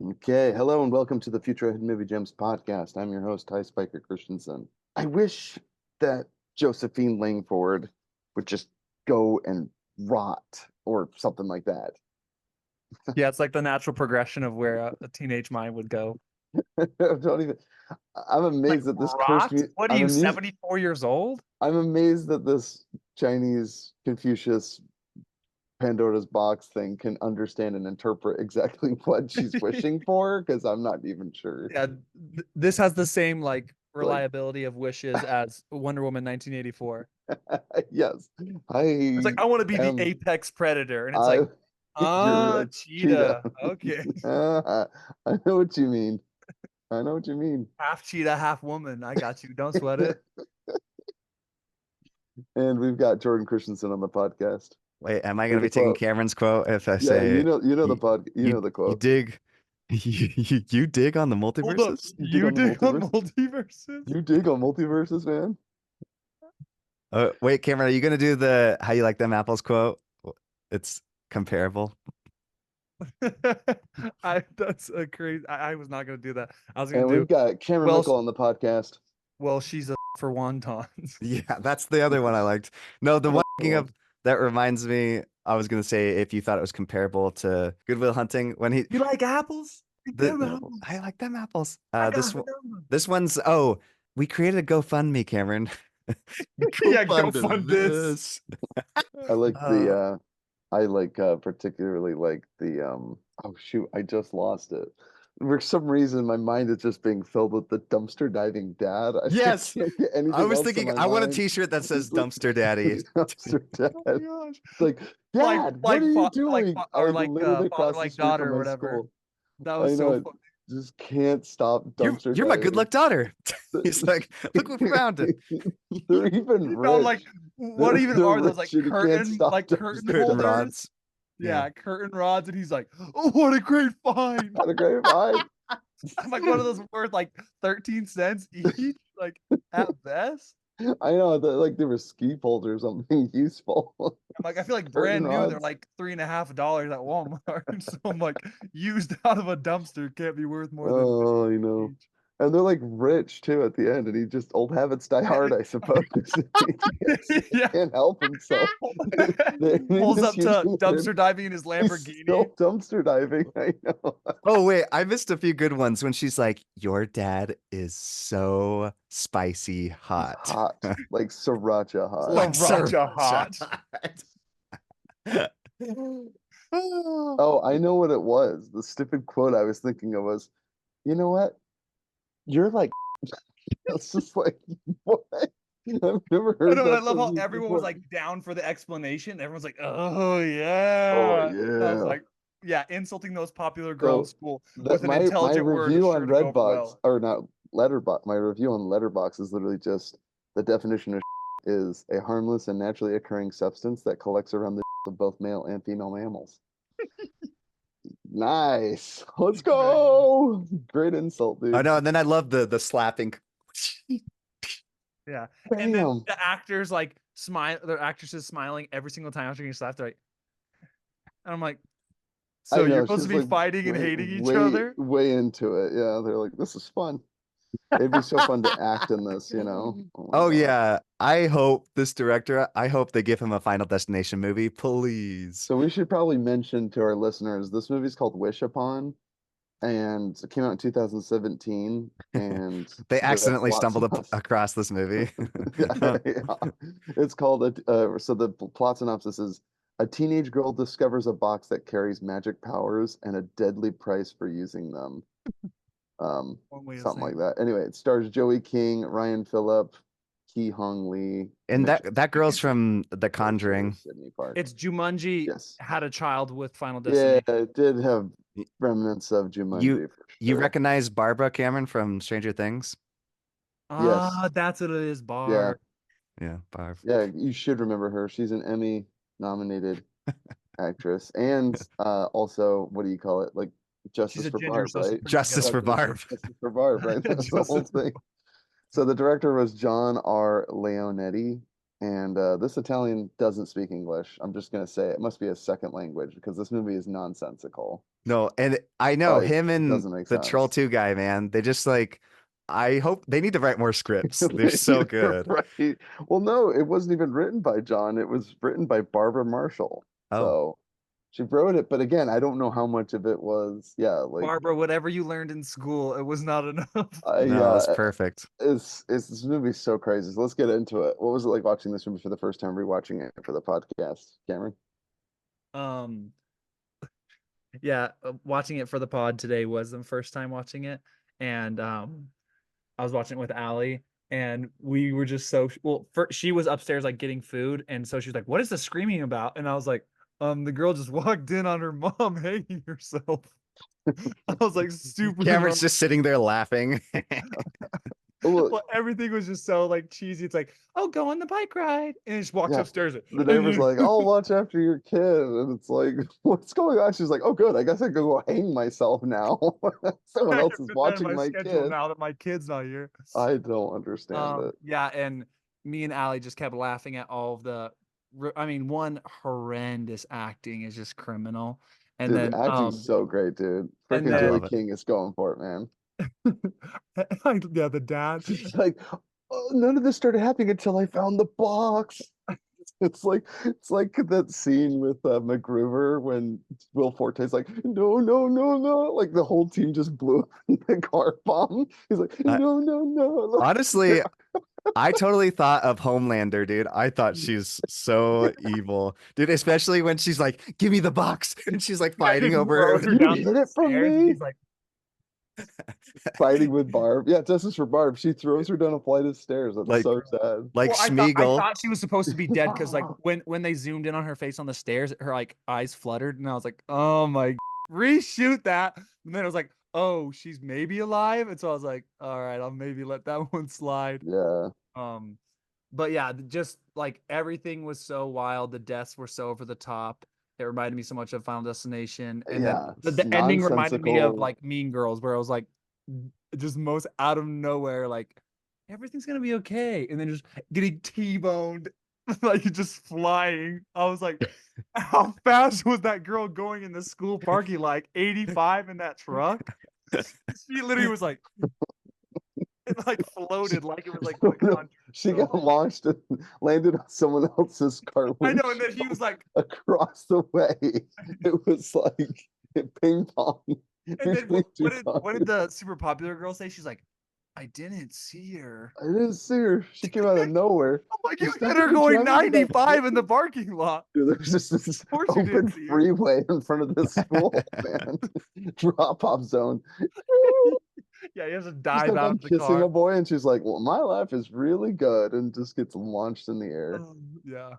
Okay, hello and welcome to the Future Hidden Movie Gems podcast. I'm your host, Ty Spiker Christensen. I wish that Josephine Langford would just go and rot or something like that. Yeah, it's like the natural progression of where a teenage mind would go. Don't even. I'm Like amazed that this cursed rot? me. What are you, 74 years old? I'm amazed that this Chinese Confucius Pandora's box thing can understand and interpret exactly what she's wishing for because I'm not even sure. Yeah, this has the same like Like, reliability of wishes as Wonder Woman 1984. yes, It's I like I want to be the am. apex predator, and it's I like, You're a cheetah. cheetah. Okay. I know what you mean. I know what you mean. Half cheetah, half woman. I got you. Don't sweat it. And we've got Jordan Christensen on the podcast. Wait, am I Say going to the be taking quote. Cameron's quote if I Yeah, say the you pod, you the you quote. dig you dig on the Hold up. multiverses? You dig You on the dig on multiverse? multiverses? You dig on multiverses, man? Wait, Cameron, are you going to do the how you like them apples quote? It's comparable. That's a crazy. I was not gonna do that. I was gonna And we've do got Cameron well. Mickle on the podcast. Well, she's a for wontons. Yeah, that's the other one I liked. No, the one thinking Cool. of that reminds me, I was going to say if you thought it was comparable to Good Will Hunting when he You like apples? Like the them apples. I like them apples. I This got one them. this one's we created a GoFundMe, Cameron. Go Yeah, go fund fund this. this. I like Uh, I like particularly like the oh shoot, I just lost it. For some reason my mind is just being filled with the dumpster diving dad. I just yes. can't get I anything was else in thinking my I want a mind. t-shirt that says It's like dumpster daddy. dumpster dad. Oh my gosh. It's like, Dad, what are you doing? I Or like like literally father across the like street daughter from or my whatever. school. That I was know so it funny. just can't stop dumpster You're my good diving. luck daughter. He's like, look what we found. They're even No, like rich. what even They're are those rich like and he can't stop curtain dumpster Curtain diving. holders? rods. Yeah. Yeah, curtain rods, and he's like, "Oh, what a great find!" Had a great vibe. I'm like, one of those worth like 13 cents each, like at best. I know that like they were ski poles or something useful. I'm like, I feel like Curtain brand new, they're rods. like $3.50 at Walmart. So I'm like, used out of a dumpster can't be worth more than Oh, you 50 know. each. And they're like rich too at the end, and he just old habits die hard, I suppose. He Yeah. can't help himself. They Pulls just up use to him dumpster diving in his he's Lamborghini. still dumpster diving. I know. Oh wait, I missed a few good ones when she's like, "Your dad is so spicy He's hot." hot, like sriracha hot. Like Sriracha sriracha hot. hot. Oh, I know what it was. The stupid quote I was thinking of was, you know what? You're like, it's just like, what? I've never I heard know, and I that love how sentence everyone was before. like down for the explanation. Everyone's like, "Oh Oh yeah." I was yeah. like, "Yeah, insulting those popular girls' So school that with an my intelligent word is review sure on to go over Redbox well." or not Letterbox, my review on Letterbox is literally just the definition of is a harmless and naturally occurring substance that collects around the of both male and female mammals. Nice. Let's Very nice. go. Great insult, I dude. know, and then I love the slapping. Yeah, and then Bam. the actors like smile, their actresses smiling every single time after getting slapped. They're like, and I'm like, I so you're know supposed to she's be like fighting and way, hating each way, other? way into it. Yeah, they're like, this is fun. It'd be so fun to act in this, you know? Oh my Oh gosh. yeah, I hope this director. I hope they give him a Final Destination movie, please. So we should probably mention to our listeners, this movie's called Wish Upon, and it came out in 2017, and They the accidentally plot stumbled synopsis. across this movie. Yeah. It's called so the plot synopsis is a teenage girl discovers a box that carries magic powers and a deadly price for using them. One way of Something like saying that. Anyway, it stars Joey King, Ryan Phillip, Ki Hong Lee, And Mitch that girl's Hedberg, from The Conjuring. Sydney Park. it's Jumanji Yes. had a child with Final Yeah, Destination. it did have Y- remnants of You Jumanji for you sure. recognize Barbara Cameron from Stranger Things? Yes. Ah, that's what it is, Yeah. Bar. Yeah, Barb. Yeah, you should remember her. She's an Emmy nominated actress and also what do you call it? Like She's Justice a for ginger, Barb, so she's right? pretty Justice together. for Barb. Justice for Barb, right? That's the whole Justice. thing. So the director was John R. Leonetti, and this Italian doesn't speak English. I'm just gonna say it must be a second language because this movie is nonsensical. No, and I know Like, him it and doesn't make the Troll sense. 2 guy, man. They just like, I hope they need to write more scripts. They're so good. Right. Well, no, it wasn't even written by John. It was written by Barbara Marshall. Oh, So she wrote it, but again, I don't know how much of it was, yeah, like Barbara, whatever you learned in school, it was not enough. I no, it's perfect. it's this movie's so crazy. So let's get into it. What was it like watching this movie for the first time, rewatching it for the podcast, Cameron? Um, yeah, watching it for the pod today was the first time watching it, and I was watching it with Allie, and we were just so well. She was upstairs like getting food, and so she was like, "What is the screaming about?" And I was like, the girl just walked in on her mom hanging herself." I was like super Cameron's annoyed. just sitting there laughing. Well, Well, everything was just so like cheesy. It's like, "Oh, go on the bike ride," and she walks yeah, upstairs. the neighbor's like, "Oh, watch after your kid," and it's like, "What's going on?" She's like, "Oh, good. I guess I could go hang myself now. Someone I else can is fit that in watching my my schedule kid." now that my kid's not here. I don't understand it. Yeah, and me and Allie just kept laughing at all of the. I mean, one horrendous acting is just criminal, and Dude, the then acting's so great, dude. and Freaking I then Joey love it. King is going for it, man. yeah, the dad. She's like, "Oh, none of this started happening until I found the box." It's like that scene with MacGruber when Will Forte's like, "No, no, no, no!" Like the whole team just blew up in the car bomb. He's like, I, "No, no, no!" honestly, I totally thought of Homelander, dude. I thought she's so evil, dude. Especially when she's like, "Give me the box," and she's like Yeah, he fighting over. throws Like, her "You down hid the it from stairs, and me." he's like, Fighting with Barb. Yeah, Justice for Barb. She throws her down a flight of stairs. That's like so sad. like well, I Schmeagol. thought she was supposed to be dead because like when they zoomed in on her face on the stairs, her like eyes fluttered, and I was like, oh my, reshoot that. And then I was like, oh, she's maybe alive, and so I was like, all right, I'll maybe let that one slide. Yeah. Um, but yeah, just like everything was so wild, the deaths were so over the top. It reminded me so much of Final Destination, and then Yeah. It's the ending reminded me of nonsensical. like Mean Girls, where I was like, just most out of nowhere, like everything's gonna be okay, and then just getting T-boned, like just flying. I was like, how fast was that girl going in the school parking? Like 85 in that truck? She literally was like, it like She, floated like it was like the country. she So got launched and landed on someone else's car I know, and then he windshield was like, across the way. It was like ping pong and then between two what did cars. the super popular girl say? She's like, I didn't see her. I didn't see her. She came out of nowhere. I'm like, you Just hit happened her to be going driving to that 95 in the freeway. parking lot. Dude, there's just this Of course you open didn't see her. freeway in front of the school, man. Drop off zone. Yeah, he has to Just dive got out done of the kissing car. a boy, and she's like, "Well, my life is really good," and just gets launched in the air. Yeah.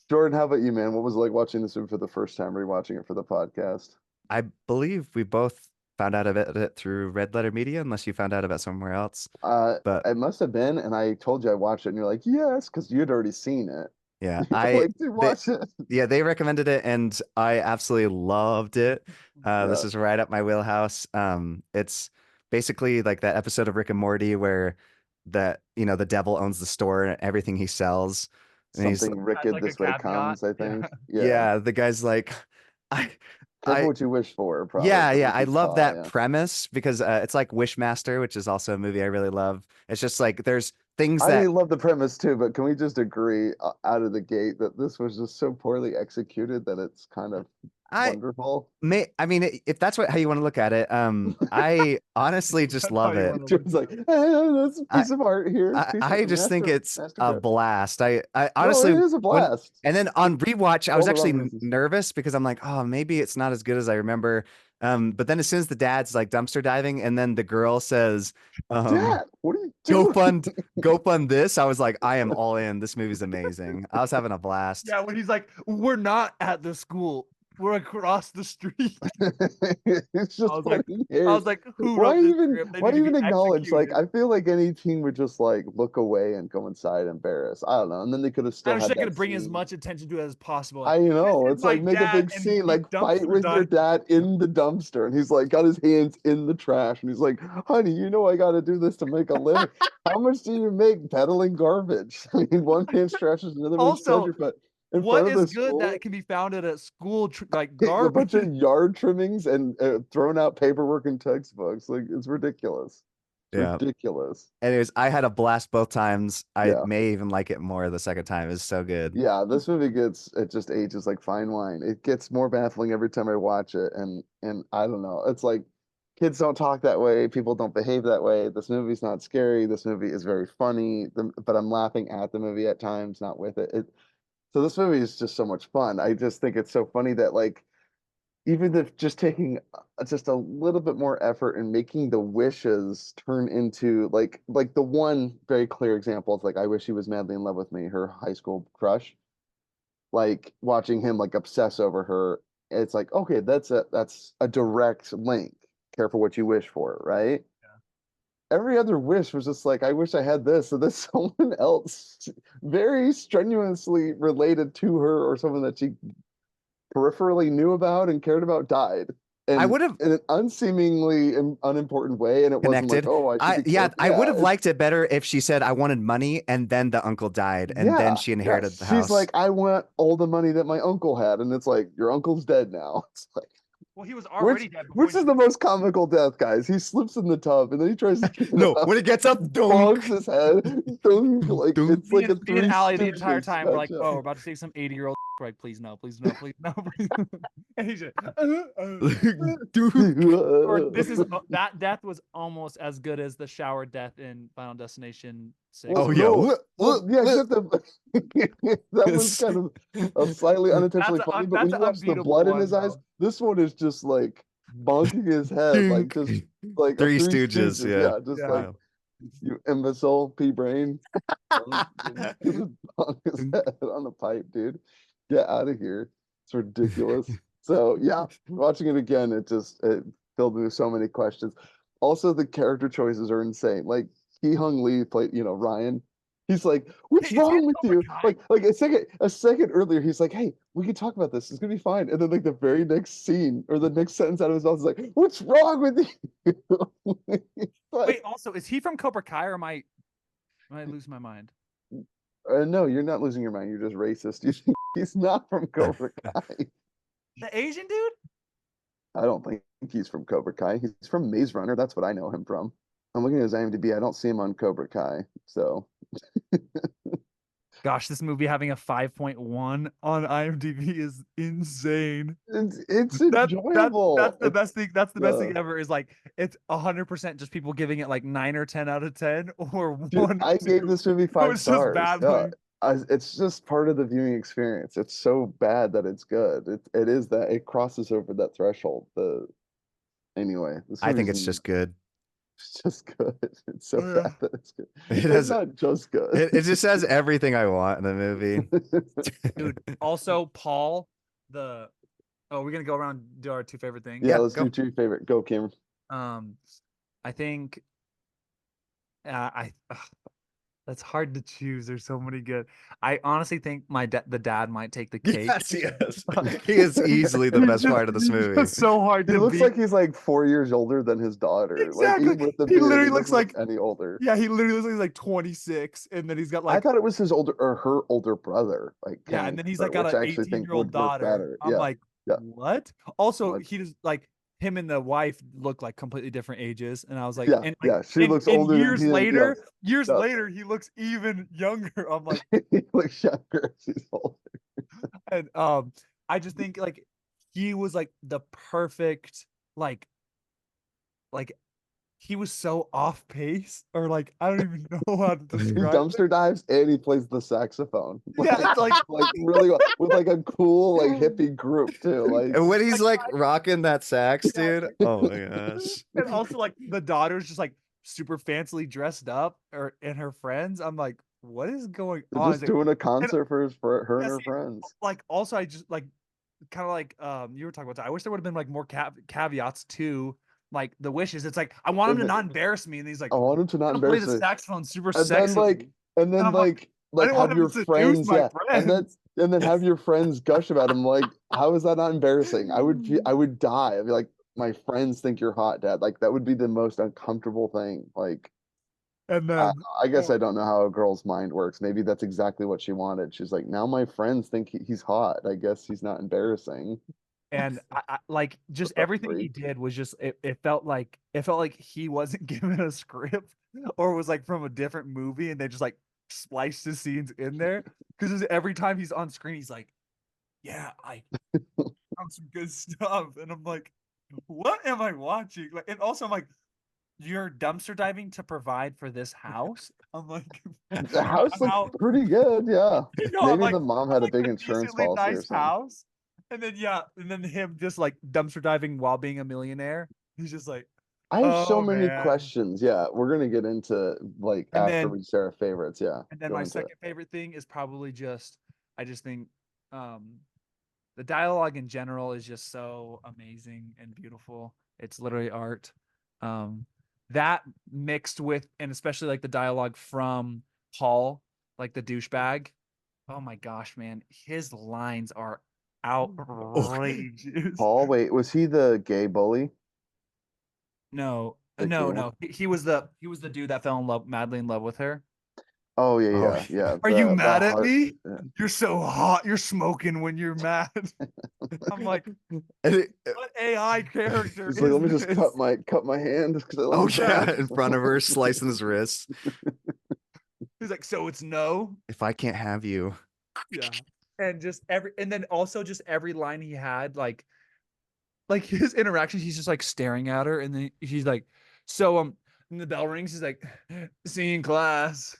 Jordan, how about you, man? What was it like watching this movie for the first time, rewatching it for the podcast? I believe we both found out about it through Red Letter Media, unless you found out about somewhere else. But It must have been, and I told you I watched it, and you're like, "Yes," because you'd already seen it. yeah, You're like, "Dude, watch it." they recommended it, and I absolutely loved it. This Yeah, is right up my wheelhouse. It's basically like that episode of Rick and Morty where the devil owns the store and everything he sells, and he's something wicked Like a this way caveat. comes, I Yeah. think. Yeah, yeah, the guy's like, I careful I what you wish for, probably yeah, from yeah, I Ricky love Saw. that Yeah. premise because it's like Wishmaster, which is also a movie I really love. It's just like there's things I that love the premise too, but can we just agree out of the gate that this was just so poorly executed that it's kind of I wonderful? I mean, if that's how you want to look at it, I honestly just That's how love you it. want to look Jordan's at like, it. that's a I piece of art here. Piece of I just think it's a masterpiece. blast. I No, honestly it is a when blast and then on rewatch, I for all was the actually wrong reasons. nervous because I'm like, oh, maybe it's not as good as I remember. But then as soon as the dad's like dumpster diving, and then the girl says, Dad, what are you "Go doing? fund, go fund this," I was like, I am all in. This movie's amazing. I was having a blast. Yeah, when he's like, we're not at the school, we're across the street. It's I just was like, funny hairs. who Why wrote this even script? They why need to even be acknowledge? Like, executed. I feel like any teen would just like look away and go inside embarrassed. I don't know. And then they could have I still was had just gonna that bring as scene. much attention to it as possible. Like, I this know. is It's my like make a dad, big and scene, he like fight dumpster with your dives. dad in the dumpster. And he's like got his hands in the trash and he's like, "Honey, you know I gotta do this to make a living." How much do you make peddling garbage? I mean, one man's trash is another man's Also, treasure, but in What front of is the good school. that can be found at a school like A bunch garbage? of yard trimmings and thrown out paperwork and textbooks. Like it's ridiculous. It's Yeah. ridiculous. Anyways, I had a blast both times. I Yeah. may even like it more the second time. It's so good. Yeah, this movie it just ages like fine wine. It gets more baffling every time I watch it, and I don't know. It's like kids don't talk that way, people don't behave that way. This movie's not scary. This movie is very funny, but I'm laughing at the movie at times, not with it. So this movie is just so much fun. I just think it's so funny that like even if just taking just a little bit more effort and making the wishes turn into like the one very clear example is like I wish he was madly in love with me, her high school crush, like watching him like obsess over her. It's like okay, that's a direct link. Careful what you wish for, right? Every other wish was just like I wish I had this, so that someone else very strenuously related to her or someone that she peripherally knew about and cared about died, I and would have in an unseemingly unimportant way, and it wasn't like, connected. oh, I should be careful. I would have It's liked it better if she said I wanted money and then the uncle died and then she yeah. inherited the She's house. like, I want all the money that my uncle had, and it's like your uncle's dead now. It's like Well, he was already which dead before which is the most comical death, guys. He slips in the tub and then he tries to get No, out, when it gets up, bonks dunk, his head, dunk, like dunk. it's like a me and Three Allie the entire Stooges time we're like, sketch. oh, we're about to see some 80-year-old. We're like, please no, please no, please no, please no. And he's just, or this is that death was almost as good as the shower death in Final Destination 6. Well, Oh yeah. no, well, yeah, except that that was kind of a slightly unintentionally funny. But when That's you an watch the unbeatable blood in one, his eyes, bro. this one is just like bonking his head, like just like a Three Three Stooges, Stooges. yeah. Yeah, just Yeah. like you imbecile, pea brain. Just bonk his head on a pipe, dude. Get out of here. It's ridiculous. So yeah, watching it again, it filled me with so many questions. Also, the character choices are insane. Like Ki Hung Lee played, Ryan. He's like, "What's Is he wrong in with Cobra you?" Kai? Like a second earlier, he's like, "Hey, we can talk about this. It's gonna be fine." And then like the very next scene or the next sentence out of his mouth is like, "What's wrong with you?" Like, Wait, also, is he from Cobra Kai or am I losing my mind? no, you're not losing your mind. You're just racist. You think he's not from Cobra Kai. The Asian dude? I don't think he's from Cobra Kai. He's from Maze Runner. That's what I know him from. I'm looking at his IMDb. I don't see him on Cobra Kai. So Gosh, this movie having a 5.1 on IMDb is insane. it's That's enjoyable. the best thing. That's the best Yeah. thing ever. Is like it's 100% just people giving it like 9 or 10 out of 10 or Dude, 1 or I 2. gave this movie So 5 it's just stars. Yeah. badly. It's just part of the viewing experience. It's so bad that it's good. It is that it crosses over that threshold. Anyway, this I think movie's it's just good. it's just good. It's so Yeah. bad that it's good. It It's has not just good. it just has everything I want in the movie. Dude, also Paul, we're gonna go around and do our 2 favorite things. Yeah, Yeah, let's go. do your favorite. Go, Cameron. I think that's hard to choose. There's so many good. I honestly think the dad might take the cake. Yes, yes. He is easily the best part of this movie. It's so hard He to looks beat. like he's like 4 years older than his daughter. Like Exactly. even with the He beard, literally he looks doesn't look like any older. Yeah, he literally looks like he's like 26, and then he's got I like thought it was his older or her older brother, like yeah, playing and then he's her, like got which an I actually think 18-year-old would work daughter. better. I'm Yeah, like, yeah. what? Also, Like, he just like him and the wife look like completely different ages, and I was like, yeah, and like yeah. She looks and older than years him. later, Yeah, he looks even younger. I'm like, he looks younger. She's older. and I just think like he was like the perfect like he was so off pace, or like I don't even know how to He describe it. dumpster dives and he plays the saxophone. Yeah, it's like like really well, with like a cool like hippie group too. Like And when he's like rocking that sax, dude. Oh my gosh. and also like the daughter's just like super fancily dressed up or and her friends. I'm like, what is going they're on? just doing a concert for her and yeah, her see, friends. like also I just like kind of like you were talking about that. I wish there would have been like more caveats to like the wishes. It's like I want him to not embarrass me, and he's like, I want him to not I'm gonna play embarrass the me. saxophone super And then sexy. and then I'm like, I didn't want have him your to seduce friends, my yeah, friends. and then have your friends gush about him. Like, how is that not embarrassing? I would die. I'd be like, my friends think you're hot, Dad. Like that would be the most uncomfortable thing. Like, And then I guess I don't know how a girl's mind works. Maybe that's exactly what she wanted. She's like, now my friends think he's hot. I guess he's not embarrassing. and like just What a everything he freak. did was just it felt like he wasn't given a script or was like from a different movie and they just like spliced his scenes in there because every time he's on screen he's like, yeah, I found some good stuff, and I'm like, what am I watching? Like, and also I'm like, you're dumpster diving to provide for this house. I'm like, The house looks how pretty good. Yeah. you know, Maybe the mom had a like big a insurance decently policy or nice something. house. And then yeah, and then him just like dumpster diving while being a millionaire. He's just like, I have so oh many man. questions. Yeah, we're gonna get into like And after then we share our favorites. Yeah, go my into it. second favorite thing is probably just I just think um the dialogue in general is just so amazing and beautiful. It's literally art. Um that mixed with and especially like the dialogue from Paul, like the douchebag. Oh my gosh, man. His lines are Oh, outrageous. Paul, wait, was he the gay bully? No, The gay one? no. He was the dude that fell in love, madly in love with her. Oh yeah, oh, yeah, yeah. Are you The mad at heart. me? Yeah. You're so hot. You're smoking when you're mad. I'm like, and it- what AI character He's like, is let me just this? cut my hand because I oh like Yeah. yeah, that. in front of her, slicing his wrist. He's like, so it's no. If I can't have you, Yeah. And just and then also just every line he had, like his interactions, he's just like staring at her, and then he's like, so and the bell rings, he's like, see you in class.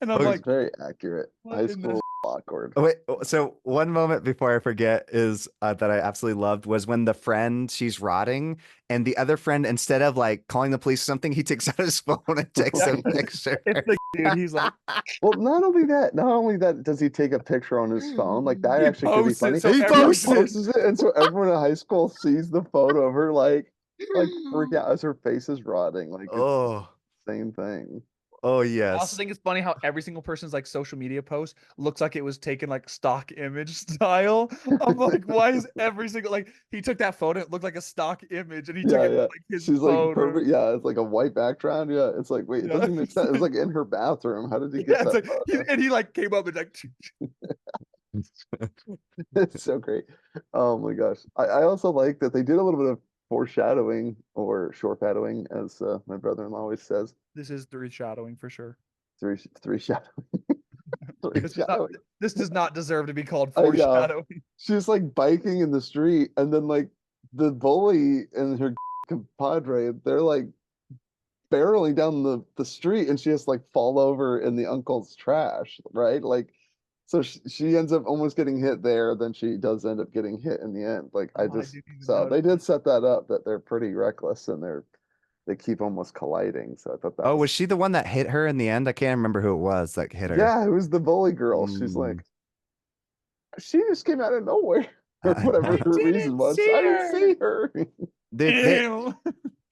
And I'm oh, It's like, very accurate. what High in the school awkward. oh, wait, so one moment before I forget is that I absolutely loved was when the friend she's rotting, and the other friend instead of like calling the police or something, he takes out his phone and takes a picture. it's like, dude, he's like, Well, not only that does he take a picture on his phone, like that he actually could be posts it funny. so He He everyone posts can it. posts it, and so everyone in high school sees the photo of her like freak out as her face is rotting. Like it's Oh, the same thing. oh I also yes. think it's funny how every single person's like social media post looks like it was taken like stock image style. I'm like, why is every single like he took that photo, it looked like a stock image, and he took Yeah, it yeah. from like his She's like phone. perfect. Yeah, it's like a white background. Yeah, it's like wait, it Yeah. doesn't make sense. It's like in her bathroom. How did he get Yeah, it's that like photo? and he like came up and like It's so great. Oh my gosh. I also like that they did a little bit of foreshadowing or shorefadowing, as my brother-in-law always says. this is three shadowing for sure. Three shadow, three This does not shadowing. this does not deserve to be called I know. foreshadowing. She's like biking in the street, and then like the bully and her compadre, they're like barreling down the street, and she has to like fall over in the uncle's trash, right? Like, so she ends up almost getting hit there. Then she does end up getting hit in the end. Like, Oh, I didn't even so they notice. did set that up that they're pretty reckless and they keep almost colliding. So I thought that Oh, was was she the one that hit her in the end? I can't remember who it was that hit her. yeah. It was the bully girl. She's Mm. like, she just came out of nowhere or whatever I her reason didn't was. see I didn't her. see her. they they Ew.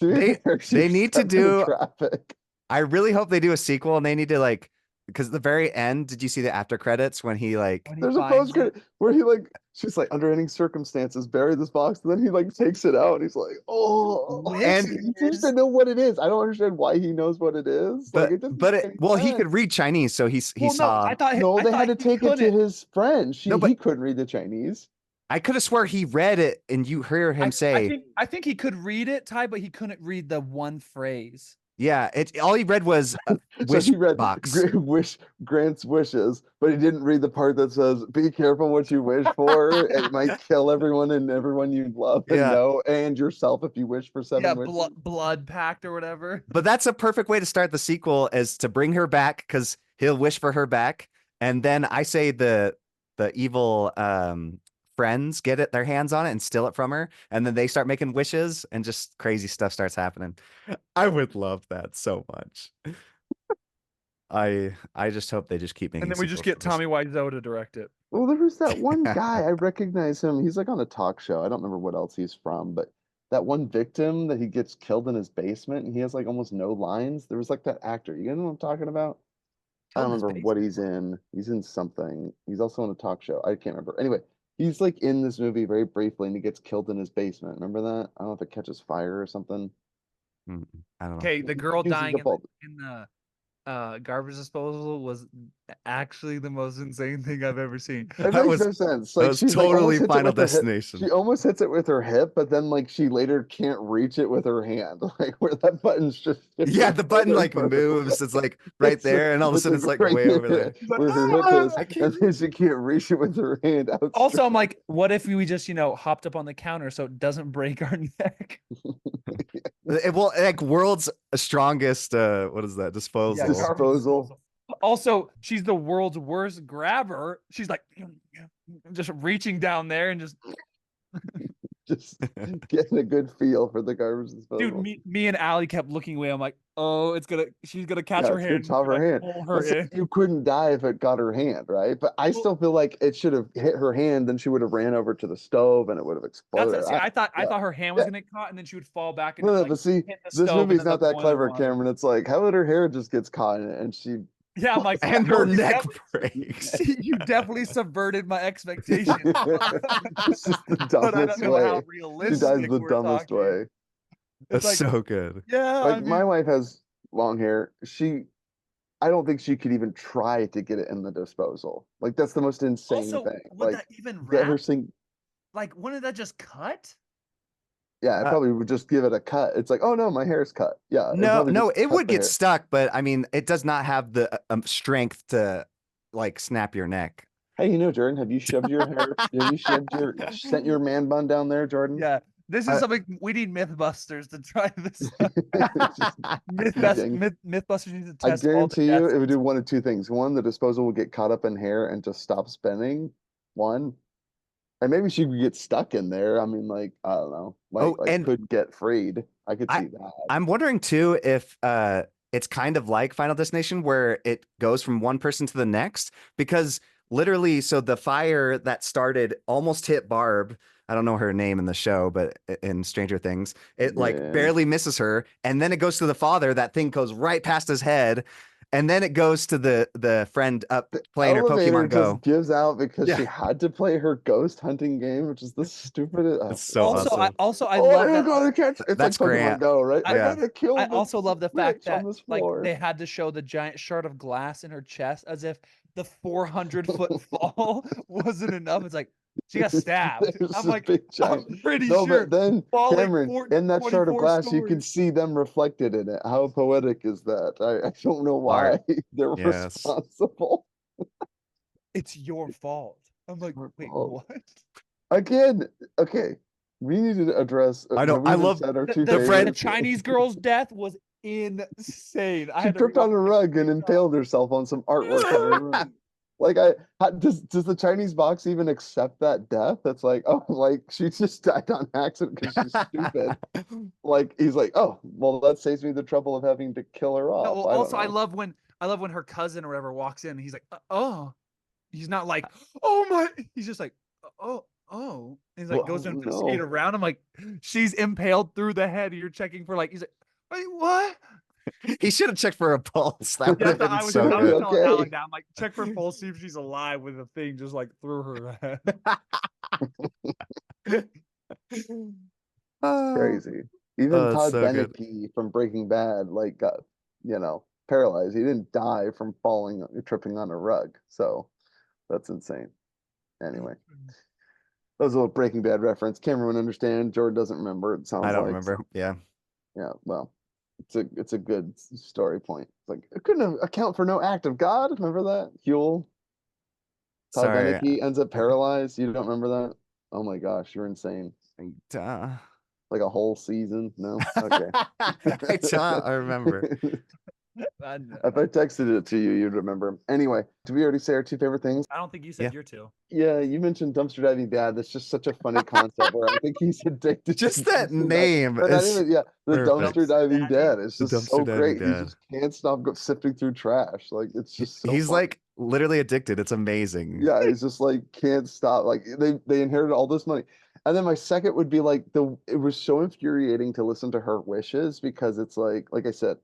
To be they fair, she they was need to stuck in the do. traffic. I really hope they do a sequel, and they need to like because at the very end, did you see the after credits when he like When he There's a post finds it. credit where he like she's like under any circumstances bury this box, and then he like takes it out and he's like, oh, and he seems to know what it is. I don't understand why he knows what it is. Like it doesn't but make it any well he sense. could read Chinese, so he Well, no, saw. No, I they had thought to he take it to couldn't. his friend. No, He but couldn't read the Chinese. I could have swore he read it, and you hear him say, I think he could read it, Ty, but he couldn't read the one phrase. "Yeah." It all he read was So wish he read box. wish grants wishes, but he didn't read the part that says, "Be careful what you wish for. It might kill everyone and everyone you love and Yeah, know, and yourself if you wish for Yeah, 7 wishes." blood pact or whatever. but that's a perfect way to start the sequel is to bring her back because he'll wish for her back, and then I say the evil friends get it their hands on it and steal it from her, and then they start making wishes, and just crazy stuff starts happening. I would love that so much. I just hope they just keep And making then we just sequels get to this. Tommy Wiseau to direct it. Well, there was that one guy, I recognize him. He's like on a talk show. I don't remember what else he's from, but that one victim that he gets killed in his basement and he has like almost no lines. There was like that actor. You know what I'm talking about? I Killed don't in his remember what basement. he's in. He's in something. He's also on a talk show. I can't remember. Anyway, he's like in this movie very briefly and he gets killed in his basement. Remember that? I don't know if it catches fire or something. I don't know. Okay, the girl Using dying up all in the garbage disposal was actually the most insane thing I've ever seen. It That makes was no sense. that Like was she's like totally almost hits it Final with her hip. Destination. She almost hits it with her hip, but then like she later can't reach it with her hand. Like where that button's just Yeah, shifted the button further like and further moves. away. It's like right It's there, and all of a sudden it's like great way over there. She's like, where her hip "Ah!" is, I and can't. then she can't reach it with her hand Also, outstretched. I'm like, what if we just, hopped up on the counter so it doesn't break our neck? It will like world's strongest. What is that? Disposal. Dis- garbage Disposal. Also, she's the world's worst grabber. She's like just reaching down there and just just getting a good feel for the garbage disposal. dude, me and Allie kept looking away. I'm like, oh, she's gonna catch Yeah, her it's hand. gonna top her like, hand. pull But her see, in. you couldn't die if it got her hand, right? But I Well- still feel like it should have hit her hand, then she would have ran over to the stove and it would have That's exploded. it. See, I thought yeah. her hand was Yeah. gonna get caught and then she would fall back and No, like but see, hit the this stove and movie's then not the that boiling clever, water. Cameron. It's like, how did her hair just gets caught in it and she Yeah, I'm like, And her you neck definitely- breaks. you definitely subverted my expectations. it's just the But I dumbest don't know how way. She realistic dies the we're dumbest talking. way. It's That's like, so good. yeah, Like I my mean, wife has long hair. I don't think she could even try to get it in the disposal. Like that's the most insane also, thing. would Like that even get her wrap? sing. Like, wouldn't that just cut? Yeah, I Uh, probably would just give it a cut. It's like, oh no, my hair's cut. Yeah, it'd No, probably no, just it cut would the get hair. stuck, but I mean, it does not have the strength to like snap your neck. Hey, Jordan, have you shoved your hair? Have you sent your man bun down there, Jordan? Yeah, this is Uh, something we need MythBusters to try this. Just MythBusters, peeking. MythBusters needs to I test all the guarantee you, deaths. it would do one of two things. One, the disposal would get caught up in hair and just stop spinning. One, and maybe she could get stuck in there. I mean, like I don't know, Oh, like and could get freed. I could I- see that. I'm wondering too if it's kind of like Final Destination where it goes from one person to the next because literally, so the fire that started almost hit Barb. I don't know her name in the show, but in Stranger Things, it like Yeah. barely misses her, and then it goes to the father. That thing goes right past his head, and then it goes to the friend up playing her Elevator Pokemon Go. just gives out because Yeah. she had to play her ghost hunting game, which is the stupidest. It's so Also, awesome. I I love that. gotta catch. It's That's like Pokemon Grant. Go, right? I Yeah. gotta kill. I the also love the fact switch on that this like floor. they had to show the giant shard of glass in her chest as if the 400-foot fall wasn't enough. It's like she got stabbed. There's I'm this like, big I'm giant. pretty No, sure. but then falling Cameron, four- in that shard of 24 glass, you can stories. see them reflected in it. How poetic is that? I don't know why Art. they're Yes. responsible. It's your fault. I'm like, Your wait, fault. what? Again, okay. We need to address. I know, have we I even love said our The, two the, The the friend- favorites? Chinese girl's death was insane. I She had to tripped on rewatch a it. rug and impaled herself on some artwork in her room. Like does the Chinese box even accept that death? It's like, oh, like she just died on accident because she's stupid. Like he's like, oh, well, that saves me the trouble of having to kill her No, off. well, I don't also I know. love when her cousin or whatever walks in and he's like, oh, he's not like, oh my, he's just like, oh. And he's like Well, goes to oh, investigate no. around. I'm like, she's impaled through the head. You're checking for like, he's like, wait, what? He should have checked for a pulse. That would Yeah, have been I was, so Should I be was good. telling okay. Alec that. I'm like, check for pulse, see if she's alive with a thing just like through her head. Crazy. Even Oh, it's Todd so good. Beneke from Breaking Bad, like got, paralyzed. He didn't die from tripping on a rug. So that's insane. Anyway, that was a little Breaking Bad reference. Cameron would understand. Jordan doesn't remember. It sounds I don't like. remember. Yeah. Yeah, well, it's a good story point. It's like it couldn't account for no act of God. Remember that? Huel, Todd Sorry. Beneke ends up paralyzed. You don't remember that? Oh my gosh, you're insane. Uh, Like a whole season? No? Okay. I remember. I know. If I texted it to you, you'd remember. Anyway, did we already say our two favorite things? I don't think you Yeah. said your two. Yeah, you mentioned dumpster diving dad. That's just such a funny concept where I think he's addicted Just to that dumpster diving. name Or not is even, the perfect. dumpster diving Dumpster dad. It's The just so dumpster diving great. He dad. just can't stop sifting through trash. Like it's just so He's funny. like literally addicted. It's amazing. Yeah, he's just like can't stop. Like they inherited all this money. And then my second would be like it was so infuriating to listen to her wishes because it's like I said,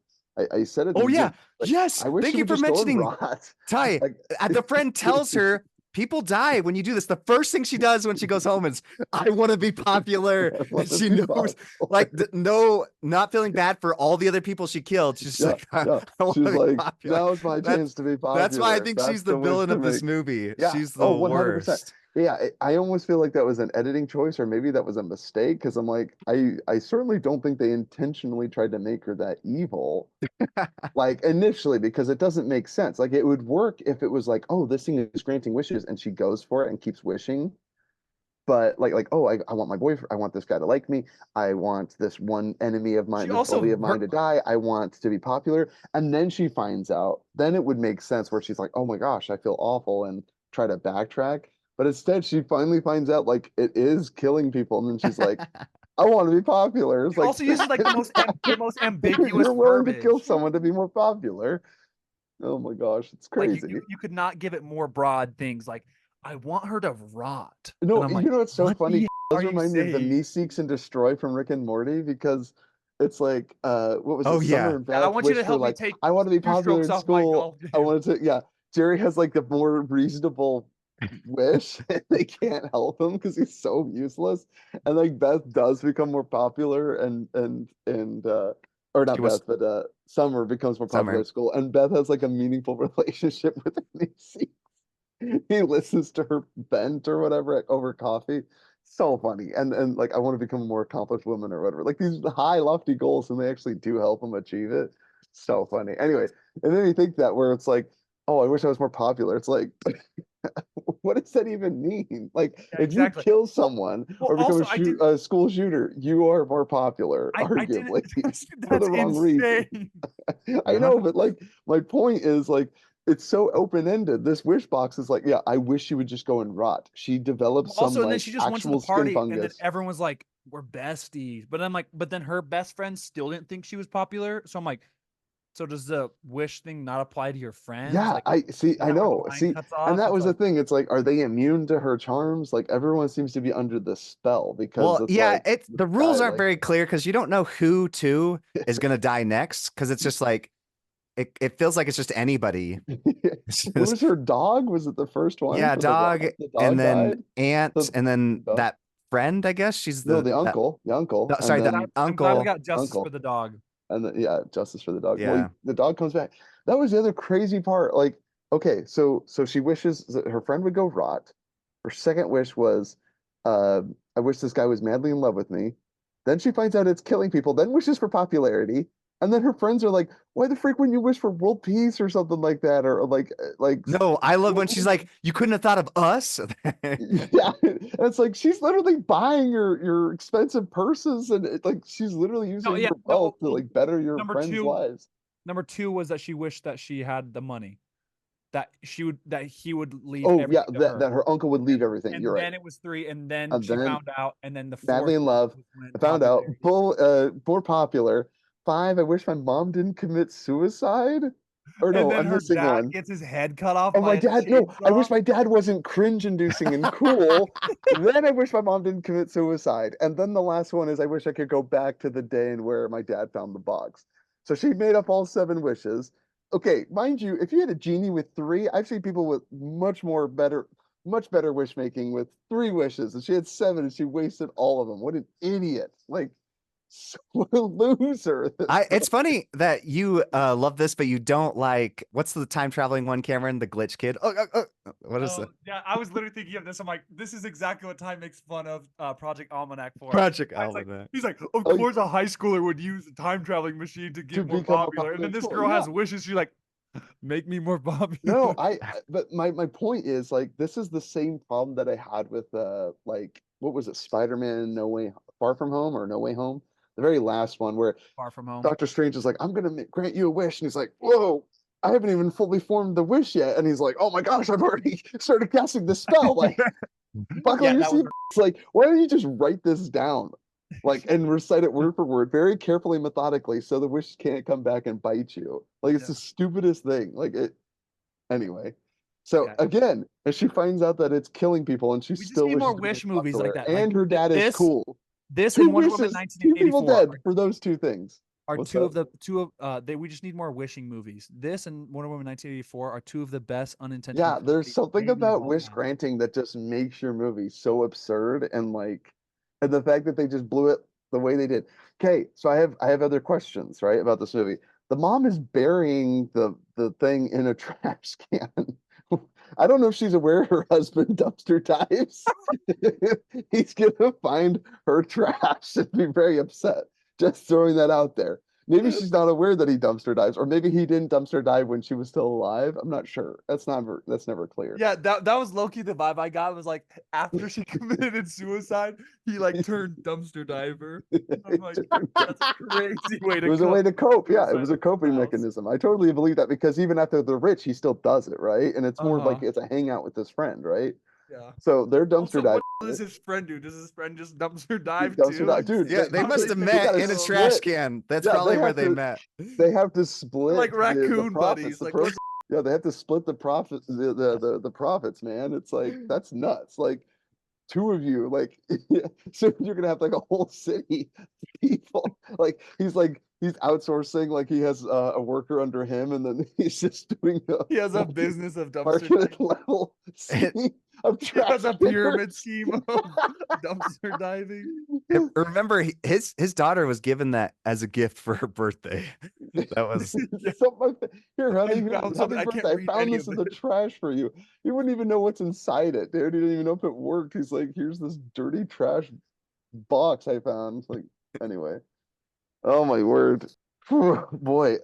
I said it. Oh yeah. Like, Yes. I wish Thank she you would for just go and mentioning rot. Ty. Like The friend tells her people die when you do this. The first thing she does when she goes home is, I want to be popular. I want And to she be knows, popular. like, no, not feeling bad for all the other people she killed. She's just Yeah, like, I yeah. want to She's be like, popular. now's my chance to be That's why I popular. think That's she's the wish villain to of this make. movie. Yeah. She's the Oh, 100%. worst. Yeah, I almost feel like that was an editing choice, or maybe that was a mistake, because I'm like, I certainly don't think they intentionally tried to make her that evil, like initially, because it doesn't make sense. Like it would work if it was like, oh, this thing is granting wishes, and she goes for it and keeps wishing. But like, oh, I want my boyfriend, I want this guy to like me, I want this one enemy of mine, She this also bully of mine to die, I want to be popular. And then she finds out, then it would make sense where she's like, oh my gosh, I feel awful, and try to backtrack. But instead, she finally finds out like it is killing people, and then she's like, I want to be popular. It's She like also uses like the most ambiguous you're willing to kill verbiage. someone to be more popular. Oh my gosh, it's Like crazy. you could not give it more broad things. Like I want her to rot, and No, I'm like, you know what's so what funny? the It hell does are you remind me of the saying? Me Seeks and Destroy from Rick and Morty, because it's like what was Oh, it? yeah. Summer and Yeah, I Beth want you wish to for help me like, take I want to be 2 popular strokes in off my school. golf I game. wanted to, yeah. Jerry has like the more reasonable wish, and they can't help him because he's so useless. And like Beth does become more popular, and or She not was Beth, but Summer becomes more popular Summer. at school, and Beth has like a meaningful relationship with Me Seeks. He listens to her vent or whatever over coffee. So funny. And like, I want to become a more accomplished woman or whatever. Like these high lofty goals, and they actually do help him achieve it. So funny. Anyway, and then you think that where it's like, oh, I wish I was more popular. It's like, what does that even mean? Like, Yeah, if you exactly. kill someone Well, or become also I did. a school shooter, you are more popular, I didn't. arguably, for That's the wrong reason. insane. I know, but like my point is like it's so open-ended. This wish box is like, yeah, I wish she would just go and rot. She developed Well, some also, and then like she just went to the actual skin party, and then fungus. everyone was like, "We're besties." But I'm like, but then her best friend still didn't think she was popular. So I'm like, so does the wish thing not apply to your friends? Yeah, Like, I see, is I that where the know. line See, cuts and off? that It's was the like, thing. It's like, are they immune to her charms? Like everyone seems to be under the spell, because Well, it's yeah, like it's this the guy rules aren't like very clear because you don't know who too is gonna die next. Because it's just like it feels like it's just anybody. It's what was just, her dog? Was it the first one yeah, for the dog, rot? The and dog then died? aunt, The and then dog? that friend, I guess. She's No, the the uncle, and sorry, the then I'm glad we uncle. got justice for uncle. the dog. And then, yeah, justice for the dog. Well, Yeah. the dog comes back. That was the other crazy part. Like, okay, so she wishes that her friend would go rot. Her second wish was, uh, I wish this guy was madly in love with me. Then she finds out it's killing people. Then wishes for popularity. And then her friends are like, "Why the freak wouldn't you wish for world peace or something like that?" Or like No, I love when she's like, "You couldn't have thought of us." yeah, and it's like she's literally buying your expensive purses, and like she's literally No, using yeah, your no. wealth to like better your Number friends' two, lives. number two was that she wished that she had the money, that he would leave Oh yeah, everything to that her. her uncle would leave everything. And You're right. then it was 3, and then And she then found out, and then the madly fourth in one love. was I when found out popularity. more popular. 5. I wish my mom didn't commit suicide. Or And no, then I'm her missing dad one. gets his head cut off Oh, by my a dad. No, I wish chainsaw. my dad wasn't cringe-inducing and cool. Then I wish my mom didn't commit suicide. And then the last one is I wish I could go back to the day and where my dad found the box. So she made up all 7 wishes. Okay, mind you, if you had a genie with 3, I've seen people with much better wish making with 3 wishes, and she had 7, and she wasted all of them. What an idiot! Like, what a loser. This It's funny that you love this, but you don't like what's the time traveling one, Cameron? The glitch kid. What is Oh the yeah, I was literally thinking of this. I'm like, this is exactly what Ty makes fun of Project Almanac for. Project Ty's like, Almanac? he's like, of Oh, course a high schooler would use a time traveling machine to to get more become more popular. And popular then in this school. girl Yeah. has wishes. She's like, make me more No, popular. but my point is like this is the same problem that I had with like what was it, Spider-Man No Way Far From Home or No Way Home? The very last one where Far from home. Doctor Strange is like, I'm gonna grant you a wish, and he's like, whoa, I haven't even fully formed the wish yet, and he's like, oh my gosh, I've already started casting the spell. Like, buckle Yeah, your that was. seatbelts. Like, why don't you just write this down, like, and recite it word for word, very carefully, methodically, so the wish can't come back and bite you. Like, it's Yeah. the stupidest thing. Like it. Anyway, so Yeah. again, and she finds out that it's killing people, and she We just still need wishes more to be wish movies like popular, that. Like and her dad is this, cool. this 2 and Wonder Woman wishes, 2 people 1984. dead for those 2 things. are What's two of that? the we just need more wishing movies. This and Wonder Woman 1984 are two of the best unintentional Yeah, there's comedies something maybe of about all wish time. granting that just makes your movie so absurd and like, and the fact that they just blew it the way they did. Okay, so I have other questions, right, about this movie. The mom is burying the thing in a trash can. I don't know if she's aware her husband dumpster dives. He's gonna find her trash and be very upset. Just throwing that out there. Maybe she's not aware that he dumpster dives, or maybe he didn't dumpster dive when she was still alive. I'm not sure. That's never clear. Yeah, that was low-key the vibe I got. Was like after she committed suicide, he like turned dumpster diver. I'm like, that's a crazy way It to was a way cope to with cope. Yeah, it suicide was a at his coping house. mechanism. I totally believe that because even after the rich, he still does it, right? And it's more like Uh-huh. it's a hangout with his friend, right? Yeah. So they're dumpster Also, what diving does it. his friend do? Does his friend just dumpster He dive dumpster too? dive, dude. Yeah, they How do must they have pick up They met got to in a girls? trash split. can. That's Yeah, probably where they met. they have to They're split like the raccoon profits, buddies. the Like, proceeds. let's Yeah, they have to split the profits, the profits, man. It's like that's nuts. Like two of you, like yeah, so you're gonna have like a whole city of people. Like he's outsourcing, like he has a worker under him, and then he's just doing a he has a business of dumpster market diving. level scene of He has trash a pyramid cans. scheme of dumpster diving. Remember, his daughter was given that as a gift for her birthday. That was Yeah, Something like that. Here, I honey, here, found happy something. I can't birthday. I read found any this of in it. the trash for you. You wouldn't even know what's inside it, dude. You didn't even know if it worked. He's like, here's this dirty trash box I found. Like, anyway. Oh my word. Phew, boy.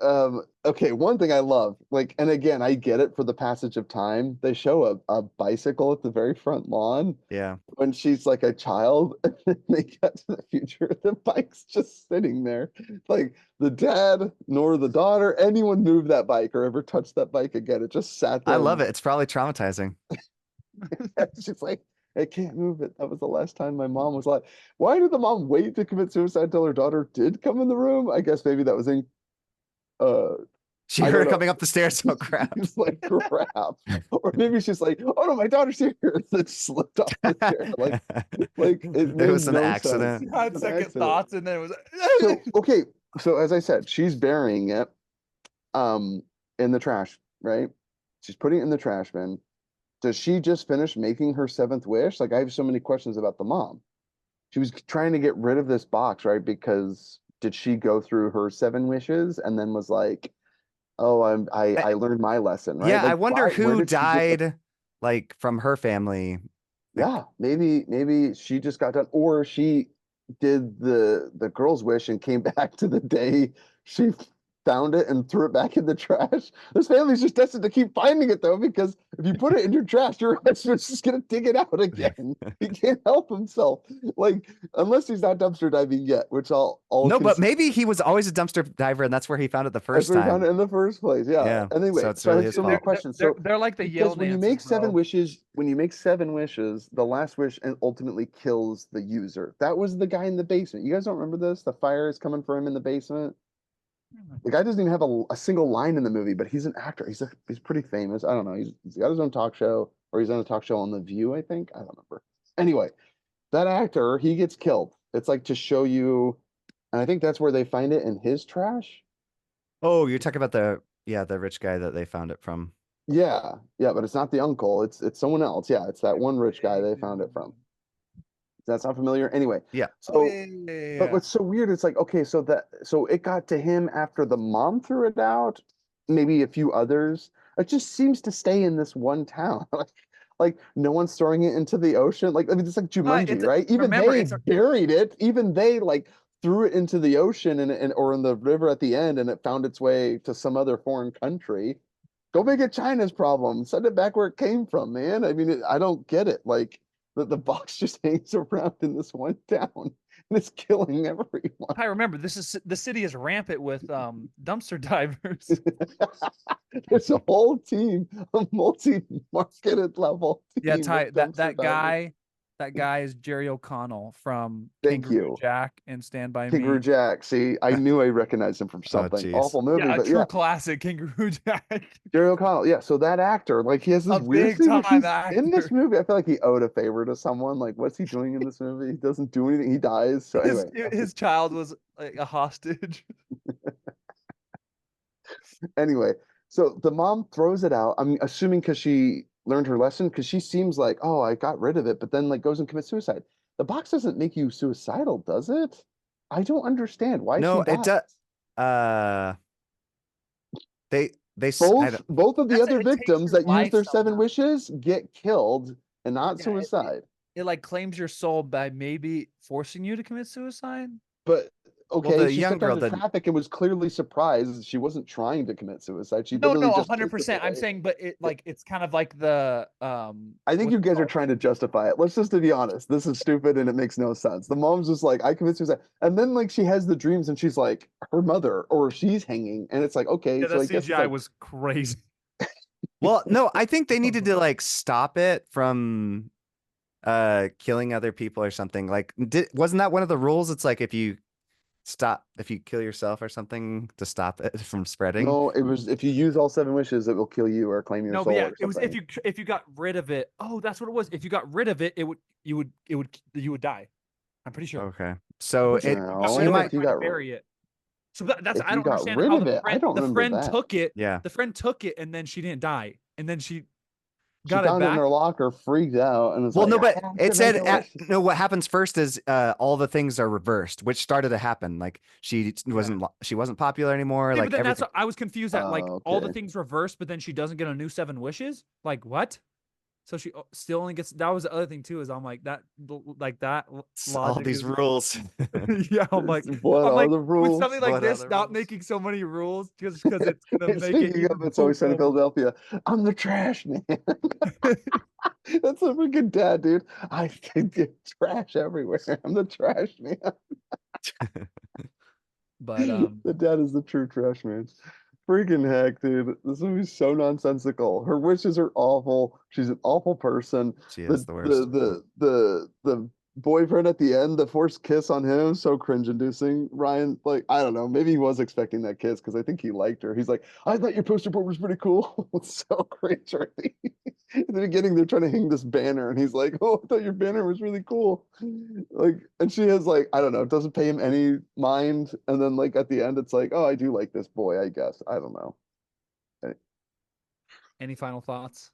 Okay, one thing I love, like, and again, I get it for the passage of time. They show a bicycle at the very front lawn yeah. when she's like a child, and then they get to the future, the bike's just sitting there. Like the dad nor the daughter, anyone moved that bike or ever touched that bike again. It just sat I there love and it. It's probably traumatizing. she's like, I can't move it. That was the last time my mom was like, why did the mom wait to commit suicide till her daughter did come in the room? I guess maybe that was in uh She I heard don't her know. coming up the stairs. Oh crap! She's like, crap. Or maybe she's like, oh no, my daughter's here. That slipped off the chair. Like it It made was an no sense. accident. She It had was an second accident. thoughts, and then it was. So okay, so as I said, she's burying it um in the trash, right? She's putting it in the trash bin. Does she just finish making her seventh wish? Like I have so many questions about the mom. She was trying to get rid of this box, right? Because did she go through her seven wishes and then was like, oh, I learned my lesson, right? Yeah, I Like wonder why where who did she get the died, like from her family. Like, yeah, maybe she just got done, or she did the girl's wish and came back to the day she found it and threw it back in the trash. This family's just destined to keep finding it though, because if you put it in your trash, your husband's just gonna dig it out again. He can't help himself. Like unless he's not dumpster diving yet, which I'll no, but concede. maybe he was always a dumpster diver, and that's where he found it the That's first where he found time. it in the first place. Yeah. Yeah, so Anyway, it's so I really have his so many fault. questions. So They're like the Yale because when you dancers, make seven bro. wishes, the last wish and ultimately kills the user. That was the guy in the basement. You guys don't remember this? The fire is coming for him in the basement. The guy doesn't even have a single line in the movie, but he's an actor. He's pretty famous. I don't know. He's got his own talk show, or he's on a talk show on The View, I think. I don't remember. Anyway, that actor, he gets killed. It's like to show you, and I think that's where they find it in his trash. Oh, you're talking about the rich guy that they found it from. Yeah, yeah, but it's not the uncle. It's someone else. Yeah, it's that one rich guy they found it from. That's not familiar. Anyway, Yeah. Oh so yeah, yeah, yeah, but yeah. what's so weird? It's like okay, so it got to him after the mom threw it out, maybe a few others. It just seems to stay in this one town. Like no one's throwing it into the ocean. Like I mean, it's like Jumanji, It's right? Even remember they it's a buried it. Even they like threw it into the ocean and or in the river at the end, and it found its way to some other foreign country. Go make it China's problem. Send it back where it came from, man. I mean, I don't get it. Like the box just hangs around in this one town and it's killing everyone. I remember the city is rampant with dumpster divers. There's a whole team, a multi-marketed level Yeah, team of Ty, dumpster divers. that guy is Jerry O'Connell from Thank Kangaroo you. Jack and Stand By Kangaroo Me. Jack. See, I knew I recognized him from Oh, something. geez. Awful movie, Yeah, a but true yeah, classic, Kangaroo Jack. Jerry O'Connell. Yeah, so that actor, like he has this A weird big thing where time he's in this actor. movie. I feel like he owed a favor to someone. Like, what's he doing in this movie? He doesn't do anything. He dies. So His anyway, his child was like a hostage. Anyway, so the mom throws it out. I'm assuming because she learned her lesson, because she seems like, oh, I got rid of it, but then like goes and commits suicide. The box doesn't make you suicidal, does it? I don't understand why she No, it died. does. Uh, I don't, Both of the other It takes victims your that use life their 7 somehow. wishes get killed and not Yeah, suicide. it like claims your soul by maybe forcing you to commit suicide. But well, okay, the she young stepped girl onto didn't. traffic and was clearly surprised. She wasn't trying to commit suicide. She No, literally no, just kissed the 100%. I'm boy. saying, but it's kind of like the I think what's you it guys are called? trying to justify it. Let's just to be honest. This is stupid and it makes no sense. The mom's just like, I commit suicide. And then like she has the dreams and she's like her mother or she's hanging. And it's like, okay, Yeah, so that I guess it's CGI like was crazy. Well, no, I think they needed to like stop it from killing other people or something. Like, wasn't that one of the rules? It's like if you kill yourself or something to stop it from spreading. no, it was if you use all 7 wishes, it will kill you or claim your No, but soul yeah, or it was something. if you got rid of it. Oh, that's what it was. If you got rid of it, you would die. I'm pretty sure. Okay, I'm so pretty sure if you got so rid you No, of it, might, and tried to bury it. So that's if I you don't got understand rid how of it, I don't the remember friend that. took it. yeah. The friend took it and then she didn't die. And then she She got it found it in back. her locker, freaked out, and was Well, like, no, I but have it to make said a wish. no. What happens first is all the things are reversed, which started to happen. Like Yeah. she wasn't popular anymore. Yeah, but Like then that's everything. what I was confused at. Like all the Okay. things reversed, but then she doesn't get a new 7 wishes. Like what? So she still only gets. That was the other thing too. Is I'm like that All logic these is. rules. Yeah, What I'm are like the with something rules? like What this, other stop rules? making so many rules just because it's gonna make it Speaking of, even it's more always sunny in better. Philadelphia. I'm the trash man. That's a freaking dad, dude. I can get trash everywhere. I'm the trash man. But The dad is the true trash man. Freaking heck, dude. This movie's so nonsensical. Her wishes are awful. She's an awful person. She is The the the worst. the the the boyfriend at the end, the forced kiss on him, so cringe inducing. Ryan, like, I don't know, maybe he was expecting that kiss because I think he liked her. He's like, I thought your poster board was pretty cool. It's so cringe, right? In the beginning, they're trying to hang this banner, and he's like, "Oh, I thought your banner was really cool." Like, and she has like, I don't know, doesn't pay him any mind, and then like at the end, it's like, "Oh, I do like this boy, I guess." I don't know. I any final thoughts?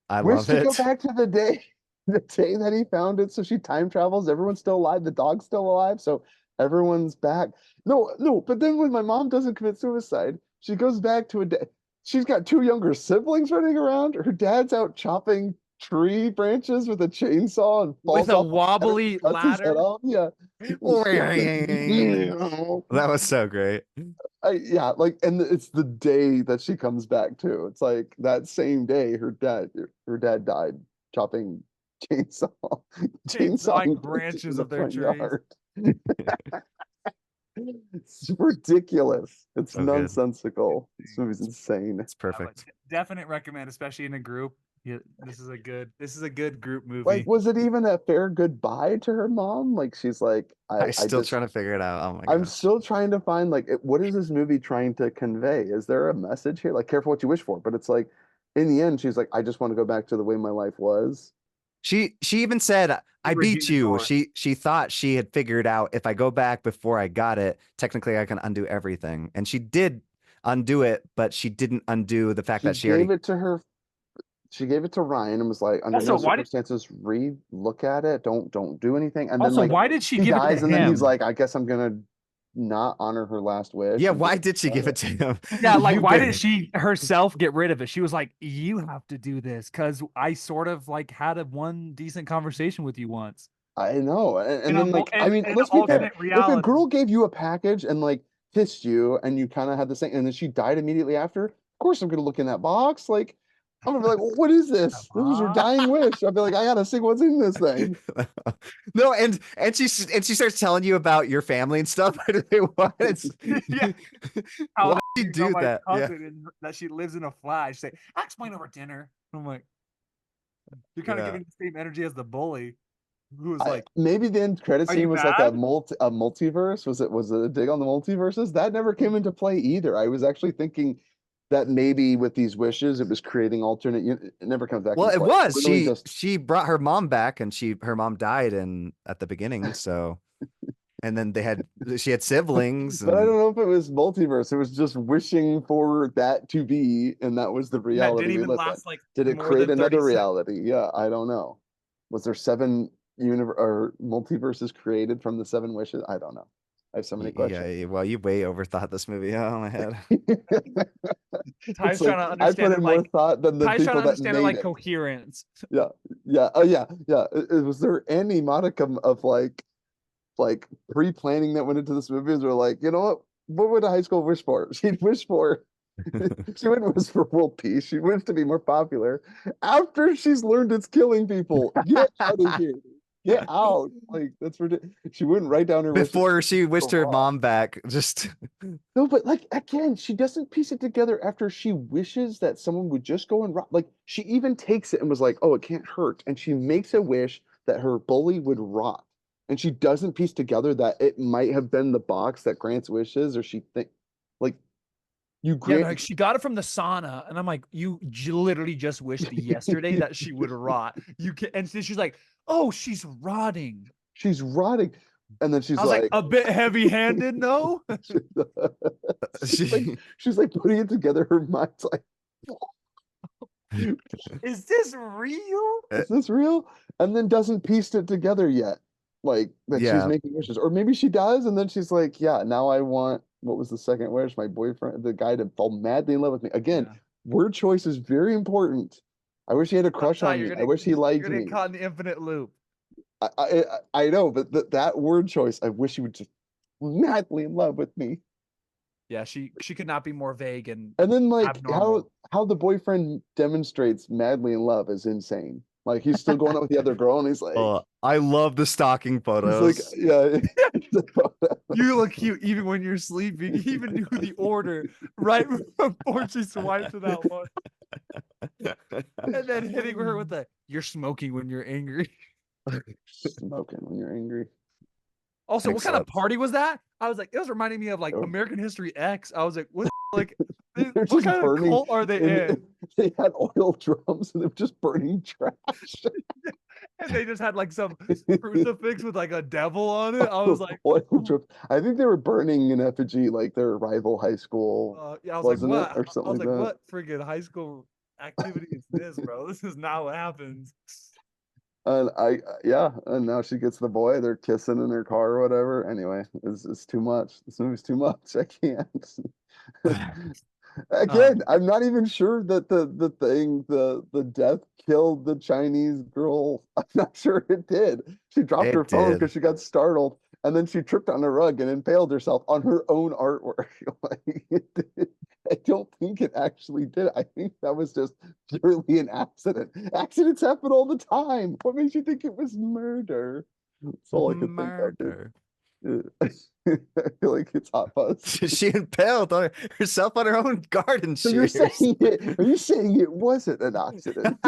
I wish love to go it. back to the day that he found it, so she time travels. Everyone's still alive. The dog's still alive, so everyone's back. No, no, but then when my mom doesn't commit suicide, she goes back to a day. She's got 2 younger siblings running around. Her dad's out chopping tree branches with a chainsaw and With falls a off the ladder and wobbly cuts his head ladder. off. Yeah. That was so great. Yeah, like, and it's the day that she comes back too. It's like that same day her dad died chopping chainsaw Sawing chainsawing branches in branches the of their front trees. yard. It's ridiculous. It's So good. nonsensical. This movie's insane. It's Yeah, but perfect. definite recommend, especially in a group. Yeah, this is a good group Like, movie. was it even a fair goodbye to her mom? Like, she's like, I'm I still just trying to figure it out. Oh my I'm gosh. still trying to find like what is this movie trying to convey? Is there a message here? Like, careful what you wish for, but it's like in the end, she's like, I just want to go back to the way my life was. She even said, "I beat Regina you." George. She thought she had figured out if I go back before I got it, technically I can undo everything. And she did undo it, but she didn't undo the fact She that she gave already. it to her. She gave it to Ryan and was like, under Also, no why did circumstances, read, look at it. Don't do anything. And then also like why did she he give it to dies, and then he's him? like, I guess I'm gonna not honor her last wish Yeah, and why just did she give it to him? Yeah, like You why bear did she herself get rid of it? She was like, "You have to do this because I sort of like had a one decent conversation with you once I know. And then like, I mean, in an let's be and fair. alternate If a reality." girl gave you a package and like kissed you and you kind of had the same, and then she died immediately after, of course I'm gonna look in that box. Like, I'm gonna be like, well, what is this? This was her Ah. dying wish. I'll be like, I gotta see what's in this thing. no, and she starts telling you about your family and stuff. What? Yeah, how Why I did you knew about do my that? Yeah. cousin and that she lives in a flat. She's like, "I'll explain over dinner." I'm like, "You're kind of Yeah. giving the same energy as the bully, who was like, Maybe the end credit are you scene was like mad?" a multiverse. Was it a dig on the multiverses? That never came into play either. I was actually thinking that maybe with these wishes it was creating alternate it never comes back Well, into it play. was. Really just She brought her mom back and her mom died in at the beginning, so And then she had siblings. But I And don't know if it was multiverse. It was just wishing for that to be, and that was the That reality didn't we even lived in. last like Did it more create than 30 another seconds. reality? Yeah, I don't know. Was there 7 universe or multiverses created from the 7 wishes? I don't know. I have so many questions. yeah, well, you way overthought this movie. Oh my head. Ty's It's like trying to I put understand in it more like thought than the Ty's trying people to that understand it made like it. coherence. Yeah, yeah, oh yeah, yeah. Was there any modicum of like pre-planning that went into this movie? Is we're like, you know what would a high school wish for? She'd wish for she wouldn't wish for world peace. She wished to be more popular after she's learned it's killing people. Get out of here. Get out. Like that's ridiculous. She wouldn't write down her wishes. Before she wished her wrong. mom back, just No, but like again, she doesn't piece it together after she wishes that someone would just go and rob. Like she even takes it and was like, "Oh, it can't hurt," and she makes a wish that her bully would rot, and she doesn't piece together that it might have been the box that grants wishes, or she think like you Yeah, grant. like she got it from the sauna, and I'm like, you literally just wished yesterday that she would rot. You can, and then she's like, oh, she's rotting. She's rotting, and then she's I was like, like, a bit heavy-handed, no? she's like putting it together. Her mind's like, Is this real? is this real? And then doesn't piece it together yet. Like that she's yeah. making wishes. Or maybe she does, and then she's like, yeah, now I want what was the second wish? My boyfriend, the guy to fall madly in love with me. Again, Yeah. word choice is very important. I wish he had a crush Ty, on me. I wish he liked you're gonna me. get caught in the infinite loop. I know, but that word choice, I wish he would just madly in love with me. Yeah, she could not be more vague and And then like abnormal. how the boyfriend demonstrates madly in love is insane. Like he's still going out with the other girl, and he's like, I love the stalking photos. yeah. You look cute even when you're sleeping. He even knew the order right before she swiped to that one. And then hitting her with the "you're smoking when you're angry." Smoking when you're angry. Also, what kind of Excellent. party was that? I was like, it was reminding me of like Oh. American History X. I was like, what like They're what just kind of burning cult are they in? They had oil drums and they're just burning trash. And they just had like some crucifix with like a devil on it. I was like, oil drums. I think they were burning in effigy like their rival high school, yeah, I was wasn't like, it? what? Or I something was like like, that. what friggin' high school activity is this, bro? This is not what happens. And yeah, and now she gets the boy. They're kissing in her car or whatever. Anyway, it's too much. This movie's too much. I can't. Again, I'm not even sure that the death killed the Chinese girl. I'm not sure it did. She dropped It her phone did. because she got startled, and then she tripped on a rug and impaled herself on her own artwork. Like, I don't think it actually did. I think that was just purely an accident. Accidents happen all the time. What makes you think it was murder? That's all I could think of. Murder. I feel like it's Hot Fuzz. She impaled herself on her own garden So you're shears. saying it? Are you saying it wasn't an accident?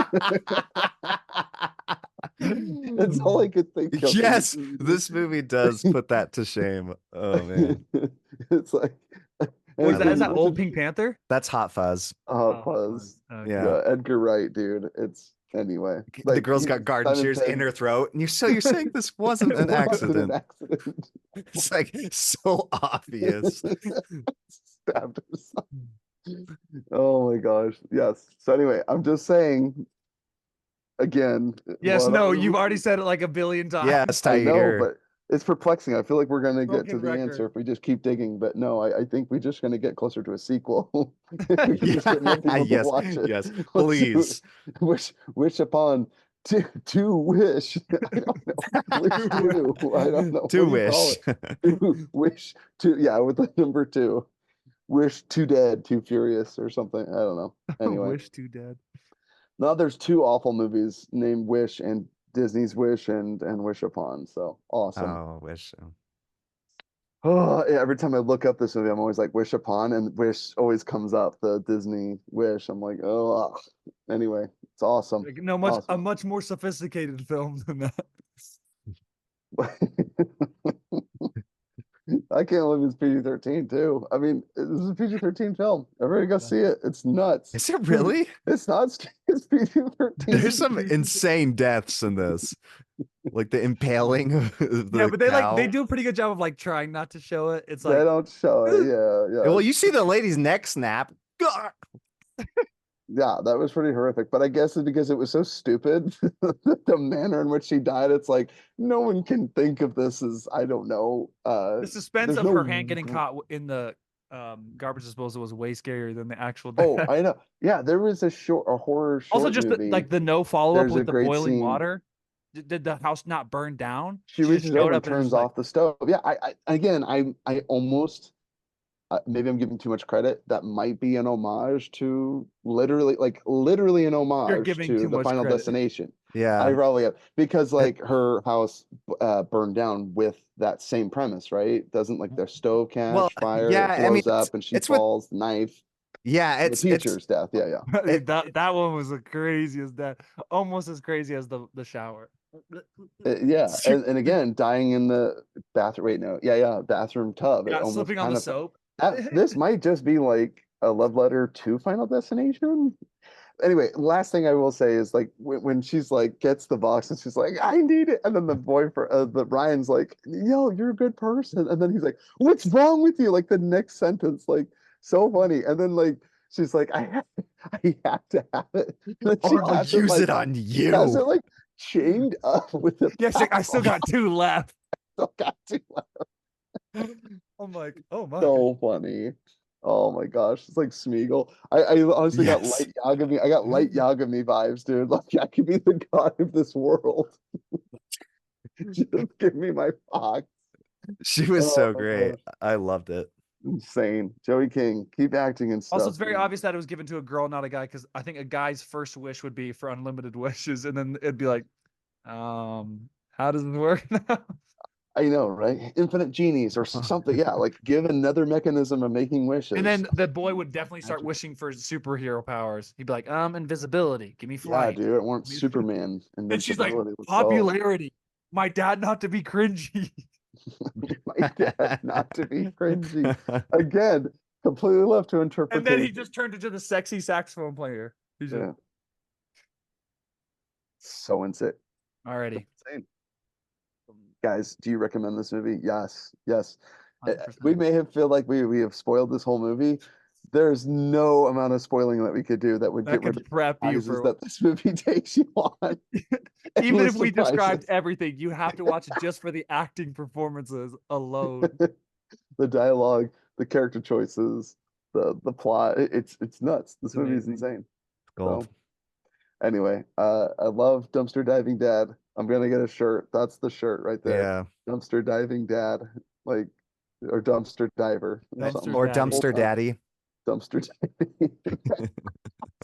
That's all I could think of. Yes, this movie does put that to shame. Oh man, It's like, Is that Edgar old Wright- Pink Panther? that's Hot Fuzz. Hot Oh, Fuzz. okay. Yeah. Yeah, Edgar Wright, dude. It's anyway. The Like, girl's got garden Simon shears Pegg in her throat, and you're saying this wasn't an wasn't an accident. accident. It's like so obvious. Stabbed herself. Oh my gosh. Yes. So anyway, I'm just saying again. Yes, what no, are you've we- already said it like a billion times. Yes, I know, Tiger. but it's perplexing. I feel like we're gonna get to Broken the answer record. if we just keep digging. But no, I think we're just gonna get closer to a sequel. If we can just get more people to Yes, watch it. yes, Let's please. wish upon to wish. I don't know. Wish to. I don't know. To What do you call wish. it? Wish to. Yeah, with the number 2. Wish too dead, too furious, or something. I don't know. Anyway, Wish too dead. now there's 2 awful movies named Wish and Disney's Wish and Wish Upon. So awesome. Oh, wish. Oh, yeah, every time I look up this movie, I'm always like Wish Upon, and Wish always comes up. The Disney Wish. I'm like, oh. Anyway, it's awesome. Like, no, a much more sophisticated film than that. I can't believe it's PG-13 too. I mean, this is a PG-13 film. Everybody go see it. It's nuts. Is it really? It's not. It's PG-13. There's some insane deaths in this, like the impaling of the Yeah, but they cow. do a pretty good job of like trying not to show it. It's They like don't show it. Yeah, yeah. Well, you see the lady's neck snap. Yeah, that was pretty horrific. But I guess it's because it was so stupid, the manner in which she died. It's like no one can think of this as, I don't know. the suspense There's of no her hand getting caught in the garbage disposal was way scarier than the actual Oh, death. I know. Yeah, there was a horror short Also, just movie. like the no follow up There's a with the great boiling scene. water. Did the house not burn down? She just reaches showed over and up and turns was like, off the stove. Yeah, I almost maybe I'm giving too much credit. That might be an homage to literally an "You're homage giving to too the much Final credit." Destination. I Yeah. probably have because It- like her house burned down with that same premise, right? Doesn't like their stove Well, catch fire, yeah, it I mean, blows up and she it's with falls, knife, yeah, the it's teacher's death. Yeah, yeah. It- that one was the craziest death, almost as crazy as the shower. Yeah, Super- and again, dying in the bathroom. Wait, no, yeah, bathroom tub. It Yeah, almost slipping on kind the of soap. this might just be like a love letter to Final Destination. Anyway, last thing I will say is like when she's like gets the box and she's like, I need it, and then the boyfriend, the Ryan's like, yo, you're a good person, and then he's like, what's wrong with you? Like the next sentence, like so funny, and then like she's like, I have to have it. And then she I'll has use it like on has you. it like chained up with the Yeah, she's like, I still got 2 left. still got to I'm like, oh my. so funny. Oh my gosh, it's like Smeagol. I honestly got Yes. light Yagami. I got light Yagami vibes, dude. Like I could be the god of this world. Just give me my fox. She was so Oh, great. I loved it. insane. Joey King, keep acting and stuff. Also, it's very dude. obvious that it was given to a girl, not a guy, because I think a guy's first wish would be for unlimited wishes, and then it'd be like, how does this work now? I know, right? Infinite genies or something. Yeah, like give another mechanism of making wishes. And then the boy would definitely start Magic. wishing for superhero powers. He'd be like, invisibility, give me Yeah, flight. dude, I want Give me- Superman. And she's like, invincibility. Let's go. popularity. My dad not to be cringy. My dad, not to be cringy. Again, completely left to And interpretation. then he just turned into the sexy saxophone player. He's just, Yeah. So insane. alrighty. Insane. Guys, do you recommend this movie? Yes, yes. 100%. We may have feel like we have spoiled this whole movie. There's no amount of spoiling that we could do that would That get rid could of prep the you surprises for that this movie takes you on. even Endless if we described surprises. everything, you have to watch it just for the acting performances alone. The dialogue, the character choices, the plot. It's nuts. This It's movie is amazing. insane. Gold. So anyway, I love Dumpster Diving Dad. I'm gonna get a shirt. That's the shirt right there. Yeah. Dumpster Diving Dad, like or Dumpster Diver or Dumpster something. Or Daddy. dumpster daddy. Dumpster Diving.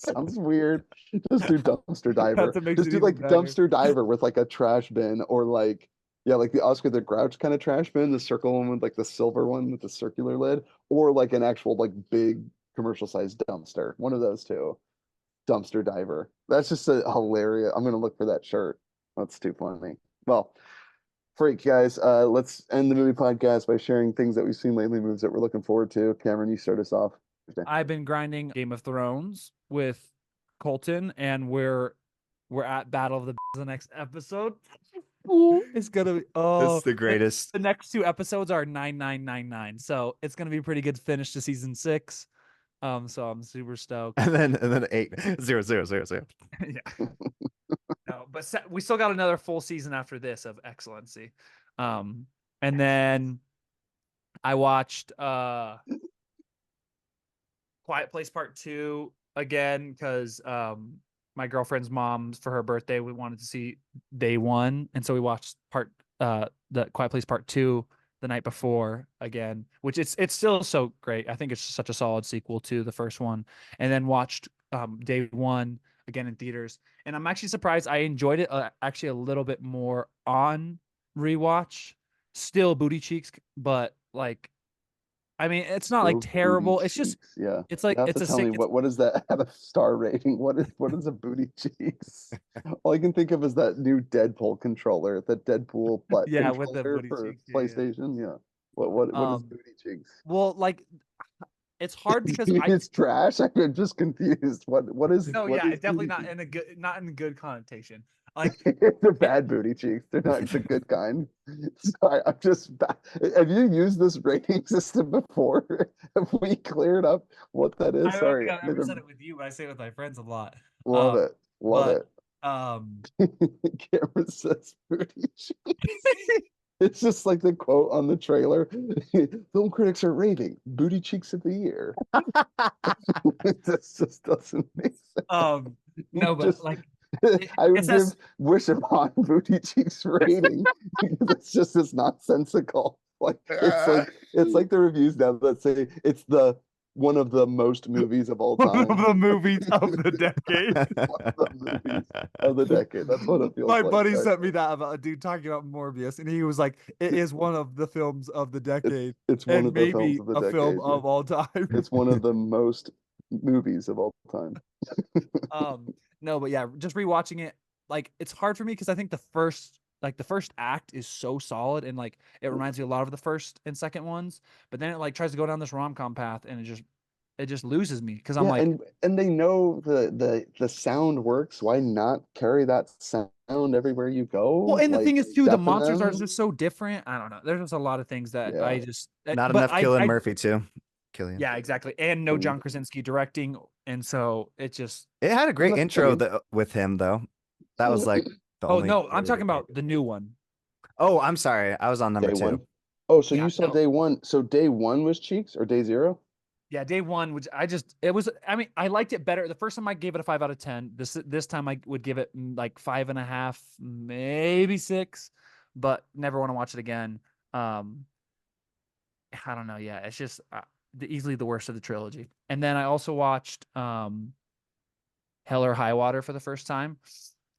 Sounds weird. Just do Dumpster Diver. That makes Just it do even like better. Dumpster Diver with like a trash bin or like yeah, like the Oscar the Grouch kind of trash bin, the circle one with like the silver one with the circular lid, or like an actual like big commercial sized dumpster. One of those two. Dumpster Diver. That's just a hilarious. I'm gonna look for that shirt. That's too funny. Well, freak guys. Let's end the movie podcast by sharing things that we've seen lately, movies that we're looking forward to. Cameron, you start us off. I've been grinding Game of Thrones with Colton, and we're at Battle of the next episode. It's gonna be That's the greatest. The next 2 episodes are 9999, so it's gonna be a pretty good finish to season 6. So I'm super stoked. And then 8-0-0-0-0. Yeah. No, but we still got another full season after this of Excellency. And then I watched Quiet Place Part 2 again because my girlfriend's mom, for her birthday, we wanted to see Day 1, and so we watched the Quiet Place Part 2 the night before again, which it's still so great. I think it's such a solid sequel to the first one. And then watched Day 1 again in theaters, and I'm actually surprised I enjoyed it actually a little bit more on rewatch. Still booty cheeks, but like, I mean, it's not like Booty terrible. It's just, cheeks. Yeah. it's like You have it's to a tell me sick. what is that out of star rating? What is a booty cheeks? All I can think of is that new Deadpool controller, the Deadpool butt Yeah, with the controller booty for cheeks, yeah, yeah. PlayStation. Yeah. What is Um, booty cheeks? well, like it's hard because It's trash. I'm just confused. What is no, what yeah, is it's definitely booty not in a good connotation. Like They're bad booty cheeks. They're not the good kind. Sorry, I'm just have you used this rating system before? Have we cleared up what that is? I don't Sorry, think I've ever said it with you, but I say it with my friends a lot. love Um, it. Love but it. Cameron says booty cheeks. It's just like the quote on the trailer. Film critics are raving booty cheeks of the year. This just doesn't make sense. no, but Just like I it would give says Wish Upon Booty Cheeks rating because it's just as nonsensical. Like it's like the reviews now that say it's the one of the most movies of all one of time. the movies of the decade. One of the movies of the decade. That's what it feels My like. buddy Right? sent me that about a dude talking about Morbius, and he was like, "It is one of the films of the decade, It's one and of the films maybe of the a film decade. of all time." It's one of the most movies of all time. No, but yeah, just rewatching it, like it's hard for me because I think the first act is so solid, and like it reminds me a lot of the first and second ones, but then it like tries to go down this rom-com path, and it just loses me because I'm Yeah, like, and they know the sound works. Why not carry that sound everywhere you well, go? and the Like thing is too, the deafen monsters are them. just so different. I don't know. There's just a lot of things that Yeah. I just, Not but enough Killian Murphy too. Killian. yeah, exactly, and no Mm. John Krasinski directing, and so it just. It had a great that's intro fitting. with him though. That was like the Oh only no, I'm really talking good about part. the new one. Oh, I'm sorry. I was on number Day 2. one. Oh, so Yeah, you saw no, day one. So day one was Cheeks or day zero? yeah, day one, which it was. I mean, I liked it better. The first time I gave it a 5 out of 10. This time I would give it like 5.5, maybe 6, but never want to watch it again. Um, I don't know. Yeah, it's just easily the worst of the trilogy. And then I also watched Hell or High Water for the first time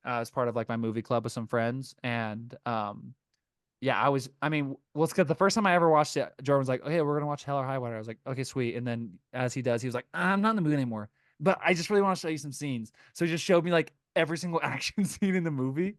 as part of like my movie club with some friends, and yeah, I mean, well, it's because the first time I ever watched it, Jordan was like, okay, we're going to watch Hell or High Water. I was like, okay, sweet. And then as he does, he was like, I'm not in the mood anymore, but I just really want to show you some scenes. So he just showed me like every single action scene in the movie.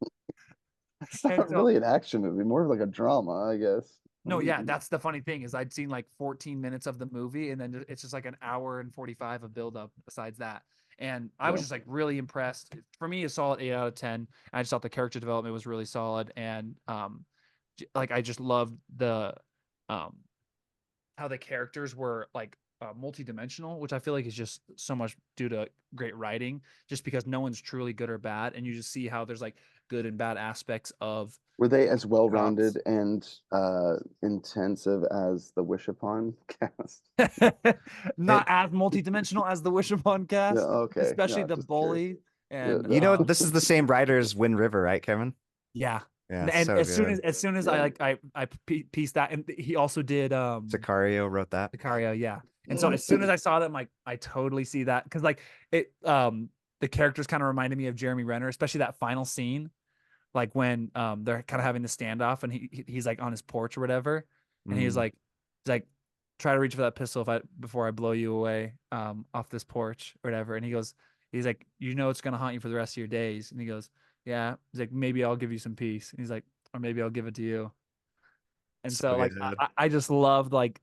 It's And not so, really an action movie, more of like a drama, I guess. no, yeah, that's the funny thing is I'd seen like 14 minutes of the movie, and then it's just like an hour and 45 of build up besides that. And I was Yeah. just like really impressed. For me, a solid 8 out of 10. I just thought the character development was really solid. And like I just loved the um how the characters were like multi-dimensional, which I feel like is just so much due to great writing, just because no one's truly good or bad, and you just see how there's like good and bad aspects of Were they as cops. well-rounded and intensive as the Wish Upon cast? Not as multi-dimensional as the Wish Upon Yeah, cast, okay. especially No, the just curious. bully. Yeah, And You know, this is the same writer as Wind River, right, Kevin? yeah. Yeah, And so good. as soon as I Yeah. like I pieced that, and he also did Sicario wrote that. Sicario, yeah. And so as soon as I saw them, like I totally see that, because like it the characters kind of reminded me of Jeremy Renner, especially that final scene, like when they're kind of having the standoff, and he's like on his porch or whatever, and Mm. he's like try to reach for that pistol before I blow you away off this porch or whatever, and he's like, you know, it's gonna haunt you for the rest of your days, and he goes, yeah. He's like, maybe I'll give you some peace, and he's like, or maybe I'll give it to you. And So so like good. I just loved, like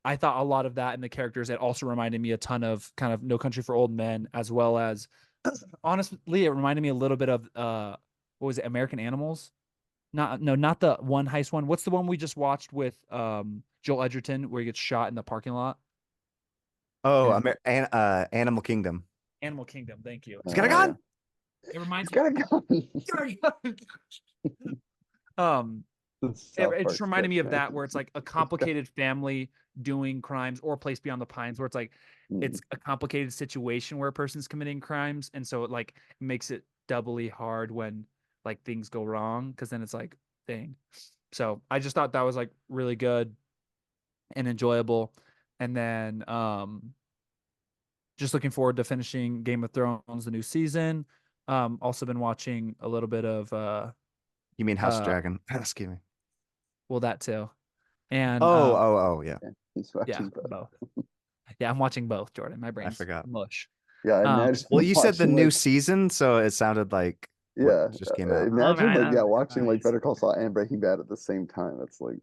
I thought a lot of that in the characters. It also reminded me a ton of kind of No Country for Old Men, as well as honestly, it reminded me a little bit of what was it, American Animals? Not the one heist one. What's the one we just watched with Joel Edgerton where he gets shot in the parking lot? Oh, And Animal Kingdom. Animal Kingdom. Thank you. He's got a gun. It reminds He's me. got a gun. um, It's it, South it Park just reminded me sketch, of man. that, where it's like a complicated family doing crimes, or Place Beyond the Pines, where it's like it's a complicated situation where a person's committing crimes, and so it like makes it doubly hard when like things go wrong, because then it's like, dang. So I just thought that was like really good and enjoyable. And then just looking forward to finishing Game of Thrones, the new season. Also been watching a little bit of You mean House Dragon? Excuse me. well, that too. And Oh, yeah. He's yeah, watching both. both. Yeah, I'm watching both, Jordan. My brain's forgot. mush. Yeah, I imagine. Well, you said the watching, new like, season, so it sounded like yeah, what just came out. imagine right, like watching like nice. Better Call Saul and Breaking Bad at the same time. That's like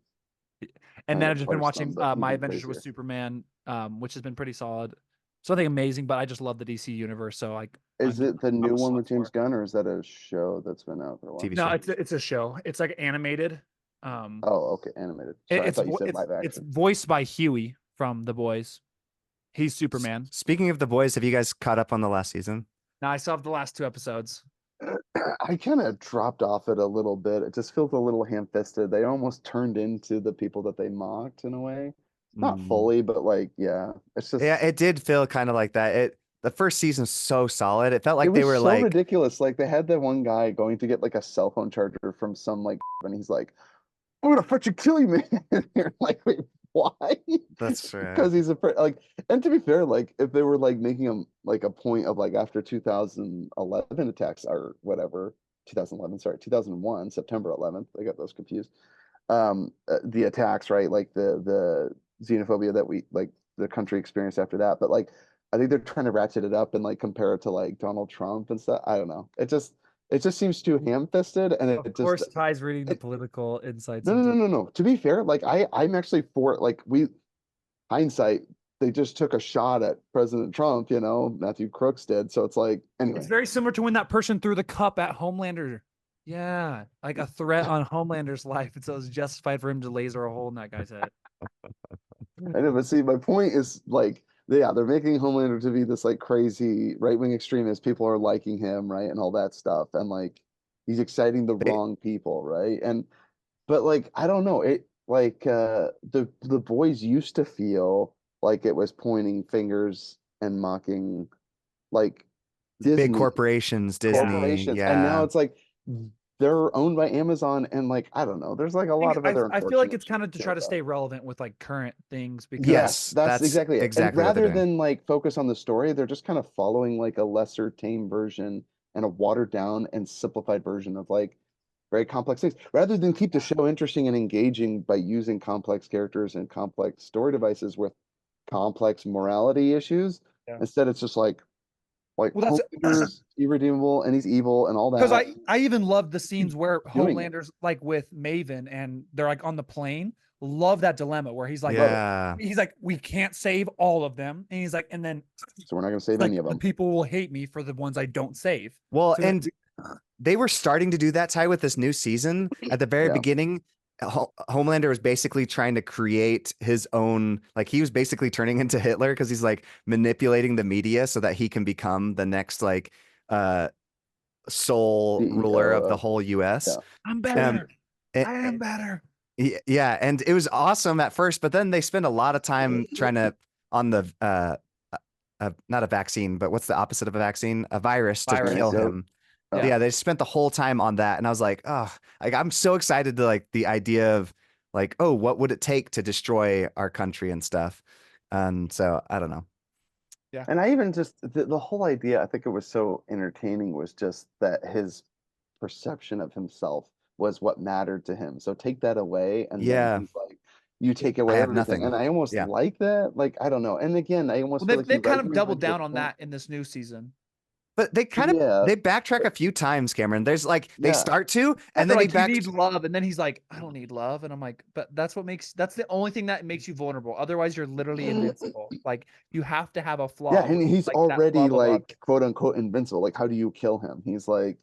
And kind then of I've just been pushed watching them My even Adventures with crazier. Superman, which has been pretty solid. It's nothing amazing, but I just love the DC universe. So like, Is it the I'm new a one sucker with for James it. Gunn, or is that a show that's been out for a while? TV No, show. it's a show. It's like animated. Um, Oh, okay, animated. Sorry, I thought you said live it's action. voiced by Huey from The Boys. He's Superman. Speaking of the boys, have you guys caught up on the last season? Now I still have the last 2 episodes. I kind of dropped off it a little bit. It just feels a little ham-fisted. They almost turned into the people that they mocked in a way. Not Mm. fully, but like, yeah, it's just Yeah, it did feel kind of like that. The first season's so solid. It felt it like they was were so like, ridiculous. Like they had that one guy going to get like a cell phone charger from some like, and he's like, "I'm gonna fucking kill you, man!" And you're like, "Wait, why?" that's right. Because he's afraid. Like, and to be fair, like if they were like making him like a point of like after 2011 attacks or whatever, 2011, sorry, 2001, September 11th, I got those confused. The attacks, right? Like the xenophobia that we like the country experienced after that. But like, I think they're trying to ratchet it up and like compare it to like Donald Trump and stuff. I don't know. It just seems too ham-fisted, and Of it just course, Ty's reading the it, political insights no, no, no, into. no, no. To be fair, like I'm actually for like we hindsight, they just took a shot at President Trump, Matthew Crooks did. So it's like, It's anyway, very similar to when that person threw the cup at Homelander. Yeah, like a threat on Homelander's life, and so it's justified for him to laser a hole in that guy's head. I know, but see, my point is like, yeah, they're making Homelander to be this like crazy right-wing extremist. People are liking him, right, and all that stuff, and like he's exciting the They, wrong people, right? And but like I don't know, it like the boys used to feel like it was pointing fingers and mocking like big Disney corporations, Yeah. Disney, corporations, and now yeah. it's like they're owned by Amazon, and like I don't know, there's like a lot of other I feel like unfortunate it's kind of to shit try with to that. stay relevant with like current things because Yes, Yes, that's that's exactly it. And exactly what they're rather doing. than like focus on the story, they're just kind of following like a lesser tame version and a watered down and simplified version of like very complex things. Rather than keep the show interesting and engaging by using complex characters and complex story devices with complex morality issues, yeah. instead it's just like Well, that's Homelander's irredeemable and he's evil and all because that. I even love the Keep scenes where doing it. Homelander's like with Maven and they're like on the plane. Love that dilemma where Love it. Yeah. he's like, we can't save all of them, and he's like, and then So we're not going to it's save like any of the them. people will hate me for the ones I don't save. Well, So and they were starting to do that, Ty, with this new season. At the very Yeah. beginning, Homelander was basically trying to create his own, like he was basically turning into Hitler because he's like manipulating the media so that he can become the next like uh sole ruler CEO of the of, whole US. yeah. I'm Um better. I am better. yeah, and it was awesome at first, but then they spent a lot of time trying to on the not a vaccine, but what's the opposite of a vaccine? A virus to Virus. kill Anecdote. him. Oh. Yeah, they spent the whole time on that, and I was like, oh, like I'm so excited to like the idea of like, oh, what would it take to destroy our country and stuff? And so I don't know. Yeah. And I even just the whole idea, I think it was so entertaining was just that his perception of himself was what mattered to him. So take that away, and then Yeah, he's like, you take I away have everything. nothing. And I almost Yeah. like that. Like, I don't know. And again, I almost Well, feel like he they've kind of doubled resonated with down on them. that in this new season. But they kind of Yeah, they backtrack a few times, Cameron. There's like they yeah. start to, And and they're then he like, you back. need love, and then he's like, I don't need love, and I'm like, but that's the only thing that makes you vulnerable. Otherwise, you're literally invincible. Like you have to have a Yeah, flaw, and which is he's like that already love of others. like quote unquote invincible. Like, how do you kill him? He's like,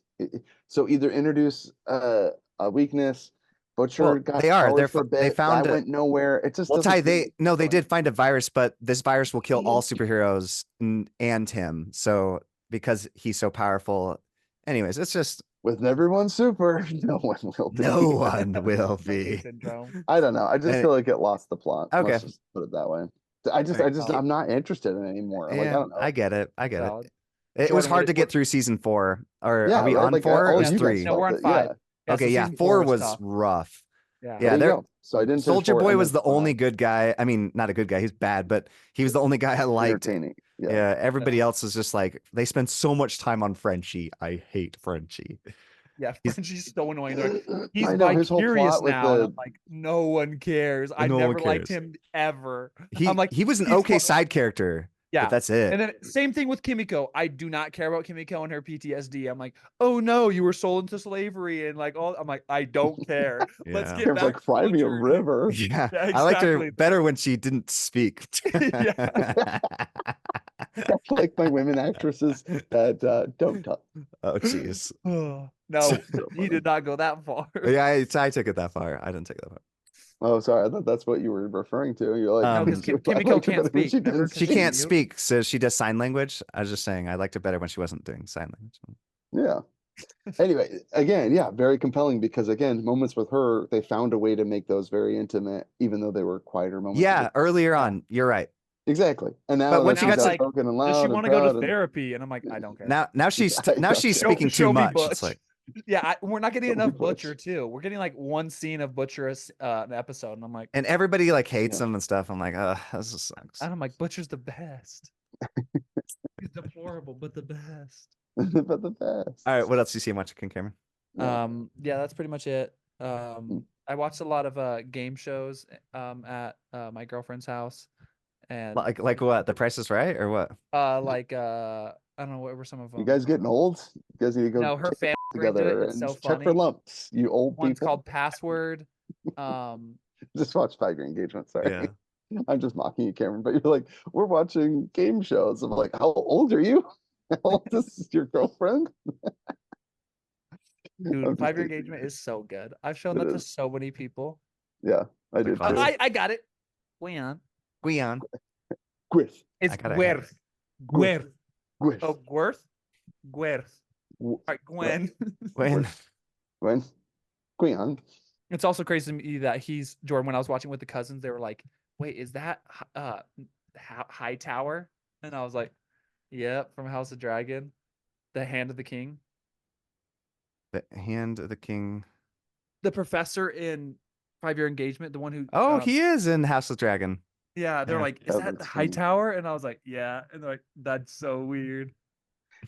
so either introduce a weakness, Butcher Well, got they are. powers for a They bit, guy found a went nowhere. It just well, doesn't Ty. feel like They no, they killing. did find a virus, but this virus will kill all superheroes and him. So because he's so powerful. Anyways, it's just With everyone super, no one will be. no one will Loki be. syndrome. I don't know. I just And feel like it lost the plot. okay, Let's just put it that way. all right. Oh, I'm not interested in it anymore. Like, I Yeah, don't know. I get it. I get it. valid. It was Jordan, hard to get through season 4. Or are Yeah, we right. on Like, 4 or all is of you guys 3? No, we're felt on it. Yeah. 5. Yeah, so Okay, yeah, season 4 was was tough. rough. Yeah. Yeah, There you there go. So I didn't finish Soldier 4, Boy and was then the only 5. good guy. I mean, not a good guy. He's bad, but he was the only guy I liked. Entertaining. Yeah. Yeah, everybody else is just like they spend so much time on Frenchie. I hate Frenchie. Yeah, He's Frenchie's so annoying. They're like, he's I know his whole vicarious plot with now, and I'm the like, no one cares. I no one never liked cares. him ever. I'm like, He was an he's okay side character. Yeah. But that's it. And then same thing with Kimiko. I do not care about Kimiko and her PTSD. I'm like, oh no, you were sold into slavery and like all. I'm like, I don't care. Let's Yeah. get Cameron's back like, to fry me a Butcher. river. Yeah. Yeah, I liked her exactly. better when she didn't speak. Yeah. I like my women actresses that don't talk. Oh, jeez. No, So he funny. did not go that far. Yeah, I took it that far. I didn't take it that far. Oh, sorry. I thought that's what you were referring to. You're like, No, because I Kimiko liked her can't better when speak. she Remember? didn't She Continue. can't speak, so she does sign language. I was just saying I liked it better when she wasn't doing sign language. Yeah. Anyway, again, yeah, very compelling because again, moments with her, they found a way to make those very intimate, even though they were quieter moments. Yeah, earlier Yeah. on, you're right. Exactly. And But now when that she she's got to- like, outspoken and does she loud and want to go to proud and therapy? And I'm like, I don't care. Now she's I now don't she's care. speaking Show too me much. It's Butch. like Yeah, we're not getting Show me enough Butch. Butcher too. We're getting like one scene of Butcher an episode, and I'm like, and everybody like hates Yeah. him and stuff. I'm like, this just sucks. and I'm like, Butcher's the best. He's deplorable, but the best. But the best. All right, what else do you see watching, Cameron? Yeah. Yeah, that's pretty much it. I watched a lot of game shows at my girlfriend's house, and Like what? The Price is Right or what? I don't know what were some of them. You guys getting old? You guys need to go No, her get family together It's and so check for funny. lumps, you old One's people. called Password. Just watch Tiger Engagement. Sorry. Yeah. I'm just mocking you, Cameron. But you're like, we're watching game shows. I'm like, how old are you? How old is your girlfriend? I'm Dude, just 5-Year teasing Engagement you. is so good. I've shown It that to is. so many people. Yeah, I The did too. classic. I got it. Gwen. Guion. Griff. It's I gotta have Gwerth. Griff. Gwerth. Griff. Oh, Gwerth? Gwerth. W- All right, Gwen. When When? Queon. It's also crazy to me that he's Jordan. When I was watching with the cousins, they were like, "Wait, is that High Tower?" And I was like, "Yep, from House of Dragon, the Hand of the King, the Hand of the King. the professor in 5-Year Engagement, the one who." Oh, he is in House of Dragon. Yeah, they're Yeah. like, "Is Oh, that the that's High funny. Tower?" And I was like, "Yeah," and they're like, "That's so weird."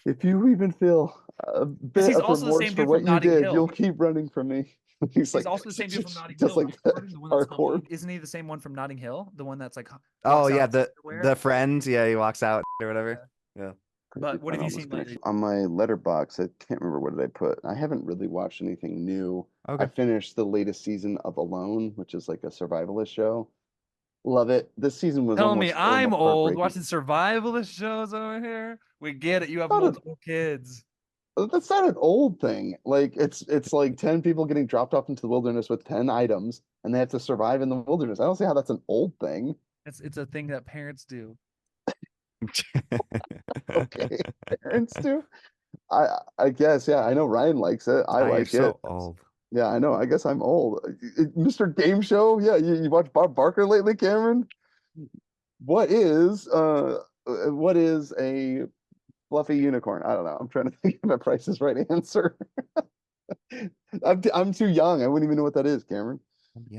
If you even feel a bit he's of also the remorse same for dude what from you Notting did, Hill. you'll keep running from me. He's like, also the same dude from Notting just Hill. like Gordon, the one that's parkour. humpy. Isn't he the same one from Notting Hill? The one that's like Oh walks out yeah, in his underwear? the friend. Yeah, he walks out or whatever. Yeah. But what have you seen Almost lately? on my letterbox? I can't remember what did I put. I haven't really watched anything new. Okay. I finished the latest season of Alone, which is like a survivalist show. Love it. This season was Tell me I'm almost old heartbreaking. watching survivalist shows over here. We get it. You have Not a- multiple kids. That's not an old thing. Like it's like 10 people getting dropped off into the wilderness with 10 items and they have to survive in the wilderness. I don't see how that's an old thing. It's a thing that parents do. Okay. Parents do. I guess, yeah, I know Ryan likes it. I You're like so it. old. Yeah, I know. I guess I'm old. Mr. Game Show? Yeah, you watch Bob Barker lately, Cameron? What is a fluffy unicorn? I don't know. I'm trying to think of a Price is Right answer. I'm too young. I wouldn't even know what that is, Cameron.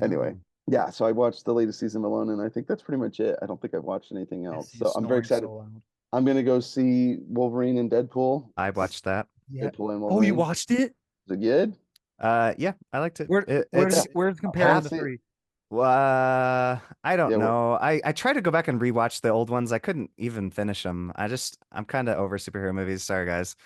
Anyway, yeah, so I watched the latest season of Alone, and I think that's pretty much it. I don't think I've watched anything else. He's So I'm very snoring excited. so loud. I'm gonna go see Wolverine and Deadpool. I watched that. Yeah. Deadpool and Oh, Wolverine. you watched it? Is it good? Yeah, I liked it. Where's comparing half the it- three? I don't Yeah, know. I tried to go back and rewatch the old ones. I couldn't even finish them. I'm kind of over superhero movies. Sorry, guys.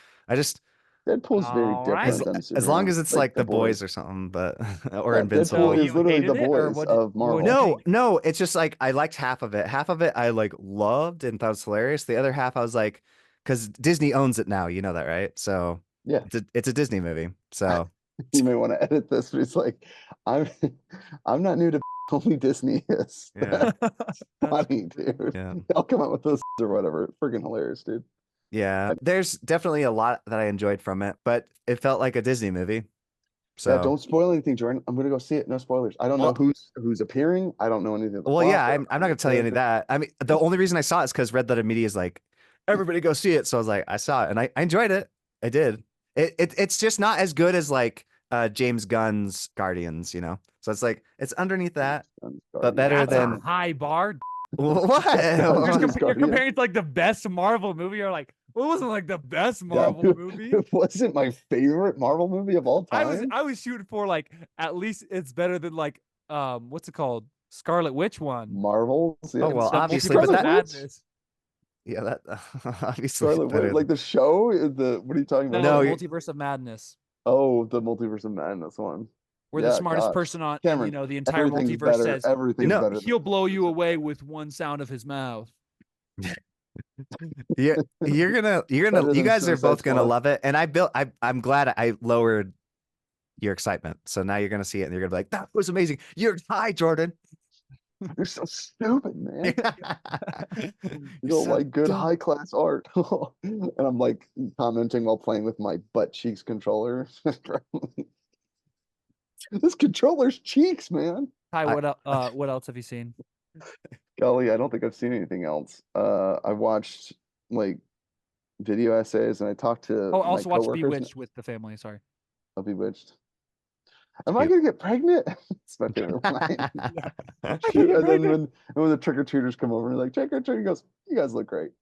Deadpool's very All right. different than As long superheroes, as it's like The Boys Boys. or something, but or Yeah, Invincible. Deadpool is literally hated The it, or Boys what of what Marvel. did you No, think? no, it's just like I liked half of it. Half of it I like loved and thought it was hilarious. The other half I was like, because Disney owns it now, you know that, right? So Yeah, it's a Disney movie. So you may want to edit this, but it's like I'm I'm not new to only Disney is. yeah, Funny, dude. yeah, I'll come out with this or whatever. Freaking hilarious, dude. yeah. There's definitely a lot that I enjoyed from it, but it felt like a Disney movie. So Yeah, don't spoil anything, Jordan. I'm gonna go see it. No spoilers. I don't know who's appearing. I don't know anything. Of the well, plot. yeah, I I'm don't not know gonna tell you any of characters. that. I mean, the only reason I saw it is because Red Letter Media is like, everybody go see it. So I was like, I saw it and I enjoyed it. I did. It's just not as good as like James Gunn's Guardians, you know. So it's like it's underneath that, but better That's than a high bar. what? You're comparing it to like the best Marvel movie. You're like, well, it wasn't like the best Marvel movie. It wasn't my favorite Marvel movie of all time. I was shooting for like at least it's better than like what's it called? Scarlet Witch one. Marvels. Yeah. Oh, well, The obviously, Multiverse but of that- Madness. Yeah, that obviously Scarlet better Witch, like the show? What are you talking about? No, No, the you- Multiverse of Madness, Oh, the Multiverse of Madness one. where the Yeah, smartest gosh. person on, Cameron, the entire everything's multiverse better. says Everything's No. better than he'll blow you Multiverse of away with one sound of his mouth. Yeah, Better you than guys are Suicide both gonna Squad. love it. And I'm glad I lowered your excitement. So now you're gonna see it and you're gonna be like, that was amazing. You're high, Jordan. You're so stupid, man. You're You don't so like good dumb. high class art. And I'm like commenting while playing with my butt cheeks controller. This controller's cheeks, man. Ty, I- what else have you seen? Golly, I don't think I've seen anything else. I watched like video essays and I talked to Oh, my also watch coworkers. Bewitched with the family. Sorry. I'll Bewitched. Am I Cute. gonna get pregnant? It's my favorite line. I Shoot, get and then pregnant. when the trick or treaters come over and like trick or treat, he goes, "You guys look great."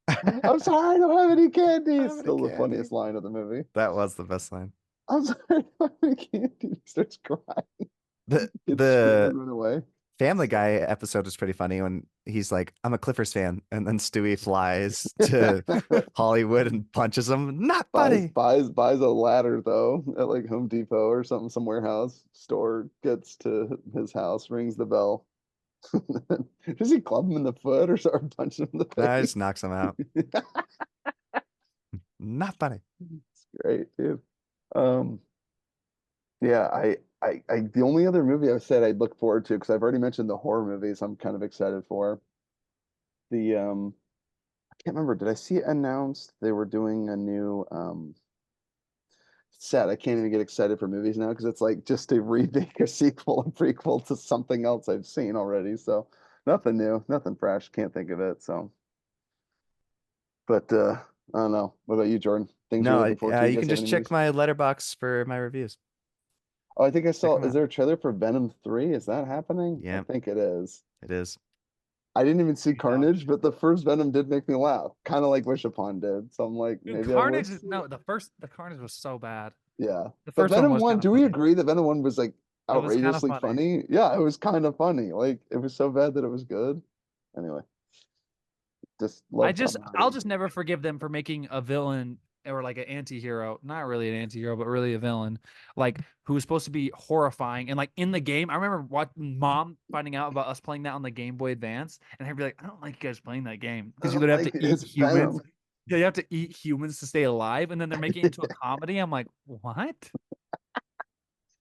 I'm sorry, I don't have any candy. It's have any still the candy. funniest line of the movie. That was the best line. I'm sorry, I don't have any candy. He starts crying. The Kids scream the and run away. Family Guy episode was pretty funny when he's like, I'm a Clippers fan, and then Stewie flies to Hollywood and punches him. Not funny. Buys a ladder though at like Home Depot or something, some warehouse store, gets to his house, rings the bell. Does he club him in the foot or start punching him in the Nah, face? just knocks him out. Not funny. It's great, dude. Um, yeah, the only other movie I've said I'd look forward to, because I've already mentioned the horror movies I'm kind of excited for. The I can't remember, did I see it announced they were doing a new set? I can't even get excited for movies now because it's like just a remake, a sequel, a prequel to something else I've seen already. So nothing new, nothing fresh. Can't think of it. So, but I don't know. What about you, Jordan? Things you're No, looking forward to? you guys can have just any check movies? my letterbox for my reviews. Oh, I think I saw. 'em Is out. there a trailer for Venom 3? Is that happening? I Yeah. think it is. It is. I didn't even see Yeah. Carnage, but the first Venom did make me laugh, kind of like Wish Upon did. So I'm like, Dude, maybe I Carnage would. is no the Carnage was so bad. Yeah. The But first one Venom was 1, kind do of we funny. agree that Venom 1 was like It was kind of outrageously funny. funny? Yeah, it was kind of funny. Like it was so bad that it was good. Anyway, just love Tom I'll Hardy. just never forgive them for making a villain or like an anti-hero, not really an anti-hero, but really a villain, like who was supposed to be horrifying. And like in the game, I remember watching Mom finding out about us playing that on the Game Boy Advance, and I'd be like, I don't like you guys playing that game because you don't literally have like to eat it's humans. Venom. Yeah, you have to eat humans to stay alive, and then they're making it into a comedy. I'm like, what?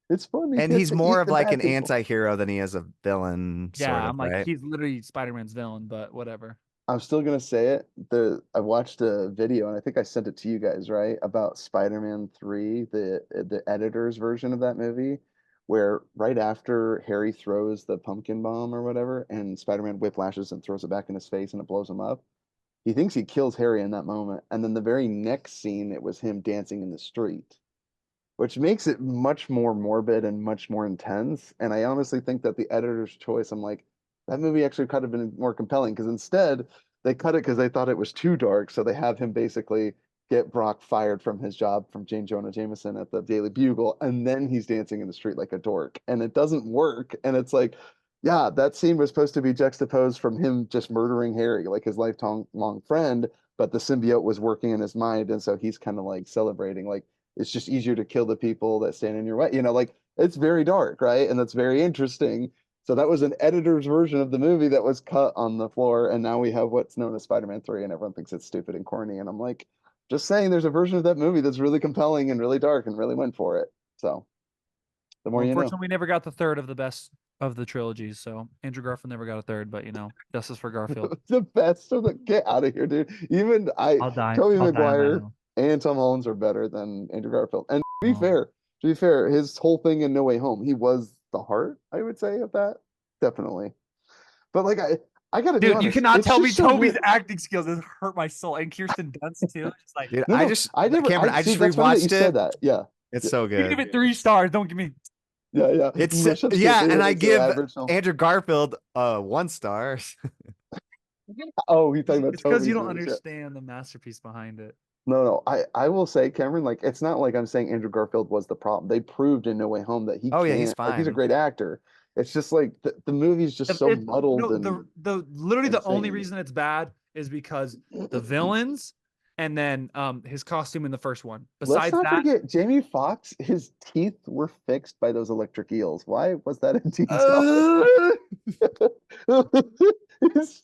It's funny. And You have he's to more eat of the like bad an people. anti-hero than he is a villain, Yeah, sort of, I'm like, right? he's literally Spider-Man's villain, but whatever. I'm still gonna say it. I watched a video and I think I sent it to you guys, right? About Spider-Man 3, the editor's version of that movie, where right after Harry throws the pumpkin bomb or whatever, and Spider-Man whiplashes and throws it back in his face and it blows him up. He thinks he kills Harry in that moment, and then the very next scene, it was him dancing in the street, which makes it much more morbid and much more intense. And I honestly think that the editor's choice, I'm like, that movie actually could have been more compelling because instead they cut it because they thought it was too dark. So they have him basically get Brock fired from his job from Jane Jonah Jameson at the Daily Bugle, and then he's dancing in the street like a dork, and it doesn't work. And it's like, yeah, that scene was supposed to be juxtaposed from him just murdering Harry, like his lifelong long friend, but the symbiote was working in his mind, and so he's kind of like celebrating, like it's just easier to kill the people that stand in your way. Like it's very dark, right? And that's very interesting. So that was an editor's version of the movie that was cut on the floor, and now we have what's known as Spider-Man 3, and everyone thinks it's stupid and corny. And I'm like, just saying, there's a version of that movie that's really compelling and really dark and really went for it. So the more Well, you know. unfortunately, we never got the third of the best of the trilogies. So Andrew Garfield never got a third, but justice for Garfield. The best of the get out of here, dude. Even I'll die. Tobey I'll die on that Maguire hill. and Tom Hollands are better than Andrew Garfield. And Oh. to be fair, his whole thing in No Way Home, he was the heart, I would say, of that. Definitely. But like I gotta be Dude, honest, you cannot it's tell me just so Toby's weird. acting skills has hurt my soul, and Kirsten Dunst too. Just like Dude, No, I no, just I never Cameron, I see, just that's funny that you rewatched said it. that. Yeah. It's Yeah. so you good. give it 3 stars. Don't give me. Yeah. It's Bishop's yeah, giving and it I an give average film. Andrew Garfield 1 star. Oh, he's talking about It's because you Toby's don't movies, yeah. understand the masterpiece behind it. No. I will say, Cameron, like it's not like I'm saying Andrew Garfield was the problem. They proved in No Way Home that he Oh yeah, he's can't, like he's a fine. great actor. It's just like the movie's just so muddled No, and literally the only insane. reason it's bad is because the villains and then his costume in the first one. Let's Besides not that, forget Jamie Foxx, his teeth were fixed by those electric eels. Why was that a detail? His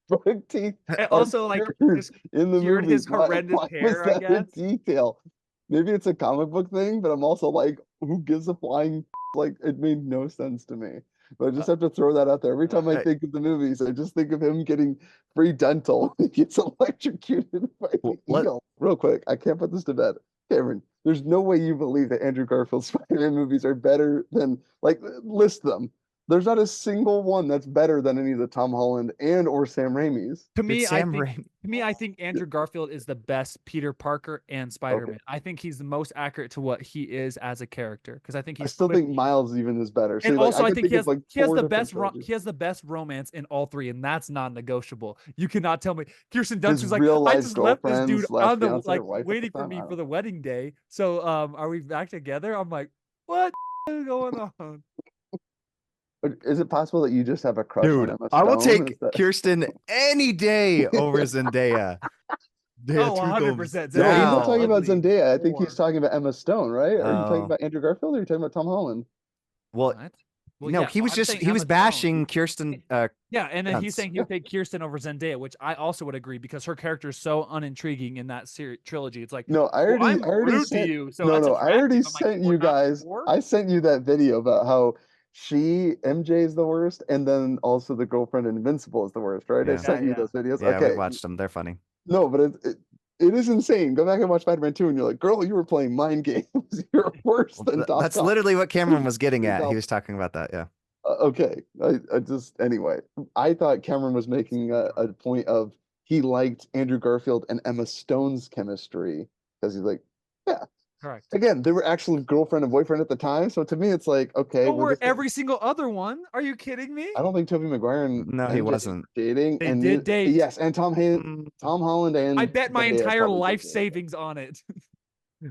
front teeth and are also like cured just in the cured movie. his horrendous why was hair, I that a guess. detail? Maybe it's a comic book thing, but I'm also like, who gives a flying like it made no sense to me. But I just have to throw that out there. Every time I think of the movies, I just think of him getting free dental when he gets electrocuted by the Let- eel. Real quick, I can't put this to bed. Cameron, there's no way you believe that Andrew Garfield's Spider-Man movies are better than like list them. There's not a single one that's better than any of the Tom Holland and or Sam Raimi's. To me, Sam I think Andrew Garfield is the best Peter Parker and Spider-Man. I think he's the most accurate to what he is as a character because I think I he's still think Miles even is better. See, and like, also I could think he of, has like he has four the different best trilogies. he has the best romance in all three, and that's non-negotiable. You cannot tell me Kirsten His Dunst was like, real I life just left this girlfriend dude slash on the fiance or like wife at the waiting for time? me I for don't the wedding day. So are we back together? I'm like, what is going on? Is it possible that you just have a crush on Dude, Emma I will Stone? take Kirsten any day over Zendaya. Oh, Truth goes 100%. No, he's not down. talking about Ugly Zendaya. I think he's whore. talking about Emma Stone, right? Are you talking Oh. about Andrew Garfield or are you talking about Tom Holland? Well, What? Well, no, yeah, he was I'm just saying he was Emma Stone. bashing Kirsten. Yeah, and then he's Dunst. saying he would take Kirsten over Zendaya, which I also would agree because her character is so unintriguing in that trilogy. It's like, No, well, I'm I already rude to sent you, so no, that's no, I already attractive. I'm like, sent well, you not guys. before? I sent you that video about how MJ is the worst, and then also the girlfriend in Invincible is the worst, right? I Yeah. sent you Yeah. those videos. Yeah, we Okay, watched them. They're funny. no, but it is insane. Go back and watch Spider-Man 2, and you're like, girl, you were playing mind games. You're worse than Doc That's Ock. literally what Cameron was getting at. No. He was talking about that. Yeah. Okay, I just anyway. I thought Cameron was making a point of he liked Andrew Garfield and Emma Stone's chemistry because he's like, yeah. Correct. Again, they were actually girlfriend and boyfriend at the time, so to me, it's like, okay, So we're were just. every single other one. Are you kidding me? I don't think Tobey Maguire and No, he MJ wasn't. were dating, They and did date. yes, and Tom Holland and I bet my Zendaya entire probably life did date. savings on it.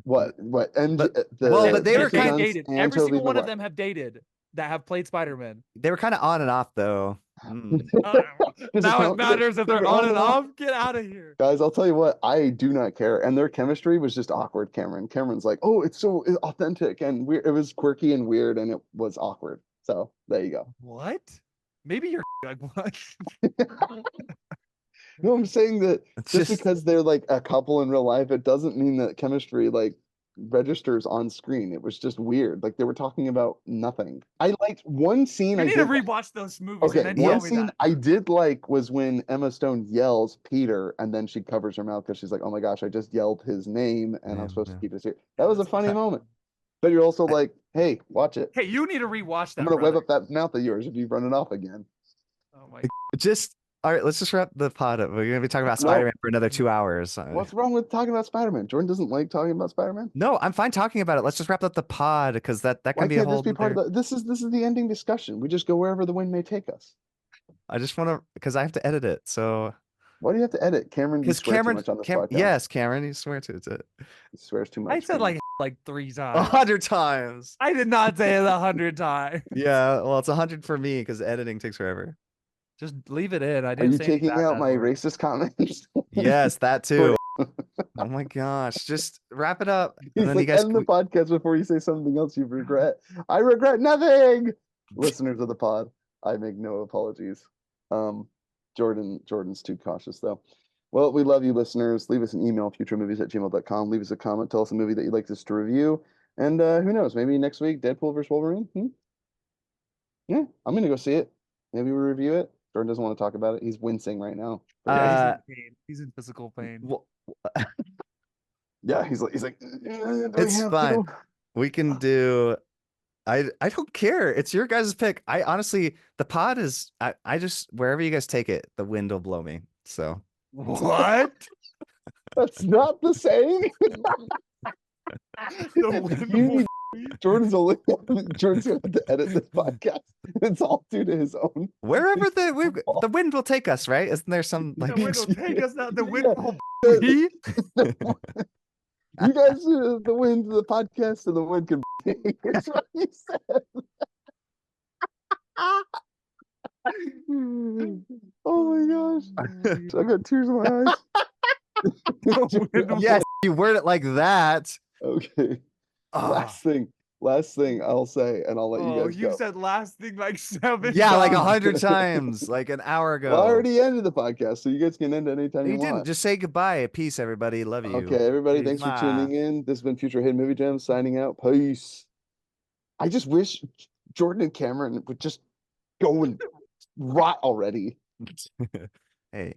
What MJ But well, but they were Kirsten kind of Dunst dated. and Every Tobey single one of Maguire. them have dated that have played Spider-Man. they were kind of on and off though. Does Now it count? matters if they're They're on and off. Get out of here. Guys, I'll tell you what, I do not care. And their chemistry was just awkward, Cameron. Cameron's like, oh, it's so authentic and weird. It was quirky and weird and it was awkward. So there you go. What? Maybe you're like what? No, I'm saying that It's just just because they're like a couple in real life, it doesn't mean that chemistry like registers on screen. It was just weird. Like they were talking about nothing. I liked one scene You I need to did like. rewatch those movies Okay, and then one tell me scene that. I did like was when Emma Stone yells Peter and then she covers her mouth because she's like, oh my gosh, I just yelled his name and I'm supposed to keep this here. That was a funny moment. But you're also like, hey, watch it. Hey, you need to rewatch that. I'm gonna brother. web up that mouth of yours if you run it off again. Oh my. just all right. Let's just wrap the pod up. We're gonna be talking about No. Spider-Man for another 2 hours. What's wrong with talking about Spider-Man? Jordan doesn't like talking about Spider-Man. No, I'm fine talking about it. Let's just wrap up the pod because that Why can be a can't whole. this be part of the? This is the ending discussion. We just go wherever the wind may take us. I just want to because I have to edit it. So Why do you have to edit? Cameron, you because swear Cameron, too much on this podcast. yes, Cameron, you swear to it He swears too much. I said Cameron. like 3 100 times. times. I did not say it 100 times. Yeah, well, it's 100 for me because editing takes forever. Just leave it in. I Are didn't you say any taking bad out my words. racist comments? Yes, that too. Oh my gosh, just wrap it up. He's And then like, you guys end the podcast before you say something else you regret. I regret nothing. Listeners of the pod, I make no apologies. Jordan's too cautious though. Well, we love you, listeners. Leave us an email, futuremovies@gmail.com. Leave us a comment. Tell us a movie that you'd like us to review. And who knows? Maybe next week, Deadpool versus Wolverine. Yeah, I'm gonna go see it. Maybe we review it. Jordan doesn't want to talk about it. He's wincing right now. Yeah, he's in pain. He's in physical pain. well, Yeah, he's like, it's fine. We can do. I don't care. It's your guys' pick. I honestly, the pod is. I just wherever you guys take it, the wind will blow me. So What? That's not the saying. The wind Jordan's gonna have to edit this podcast. It's all due to his own. wherever the wind will take us, right? Isn't there some like? The wind will take us now. The wind Yeah. will be. You guys, the wind, the podcast, and the wind can. That's what he said. Oh my gosh. I got tears in my eyes. Yes, you word it like that. Okay. Oh, Last thing I'll say, and I'll let you Oh, guys you go. said last thing like 7 yeah, like times. 100 times, like an hour ago. Well, I already ended the podcast, so you guys can end anytime you You didn't. want. Just say goodbye. Peace, everybody. Love you. Okay, everybody, Peace. thanks for Mwah. tuning in. This has been Future Hidden Movie Gems signing out. Peace. I just wish Jordan and Cameron would just go and rot already. Hey.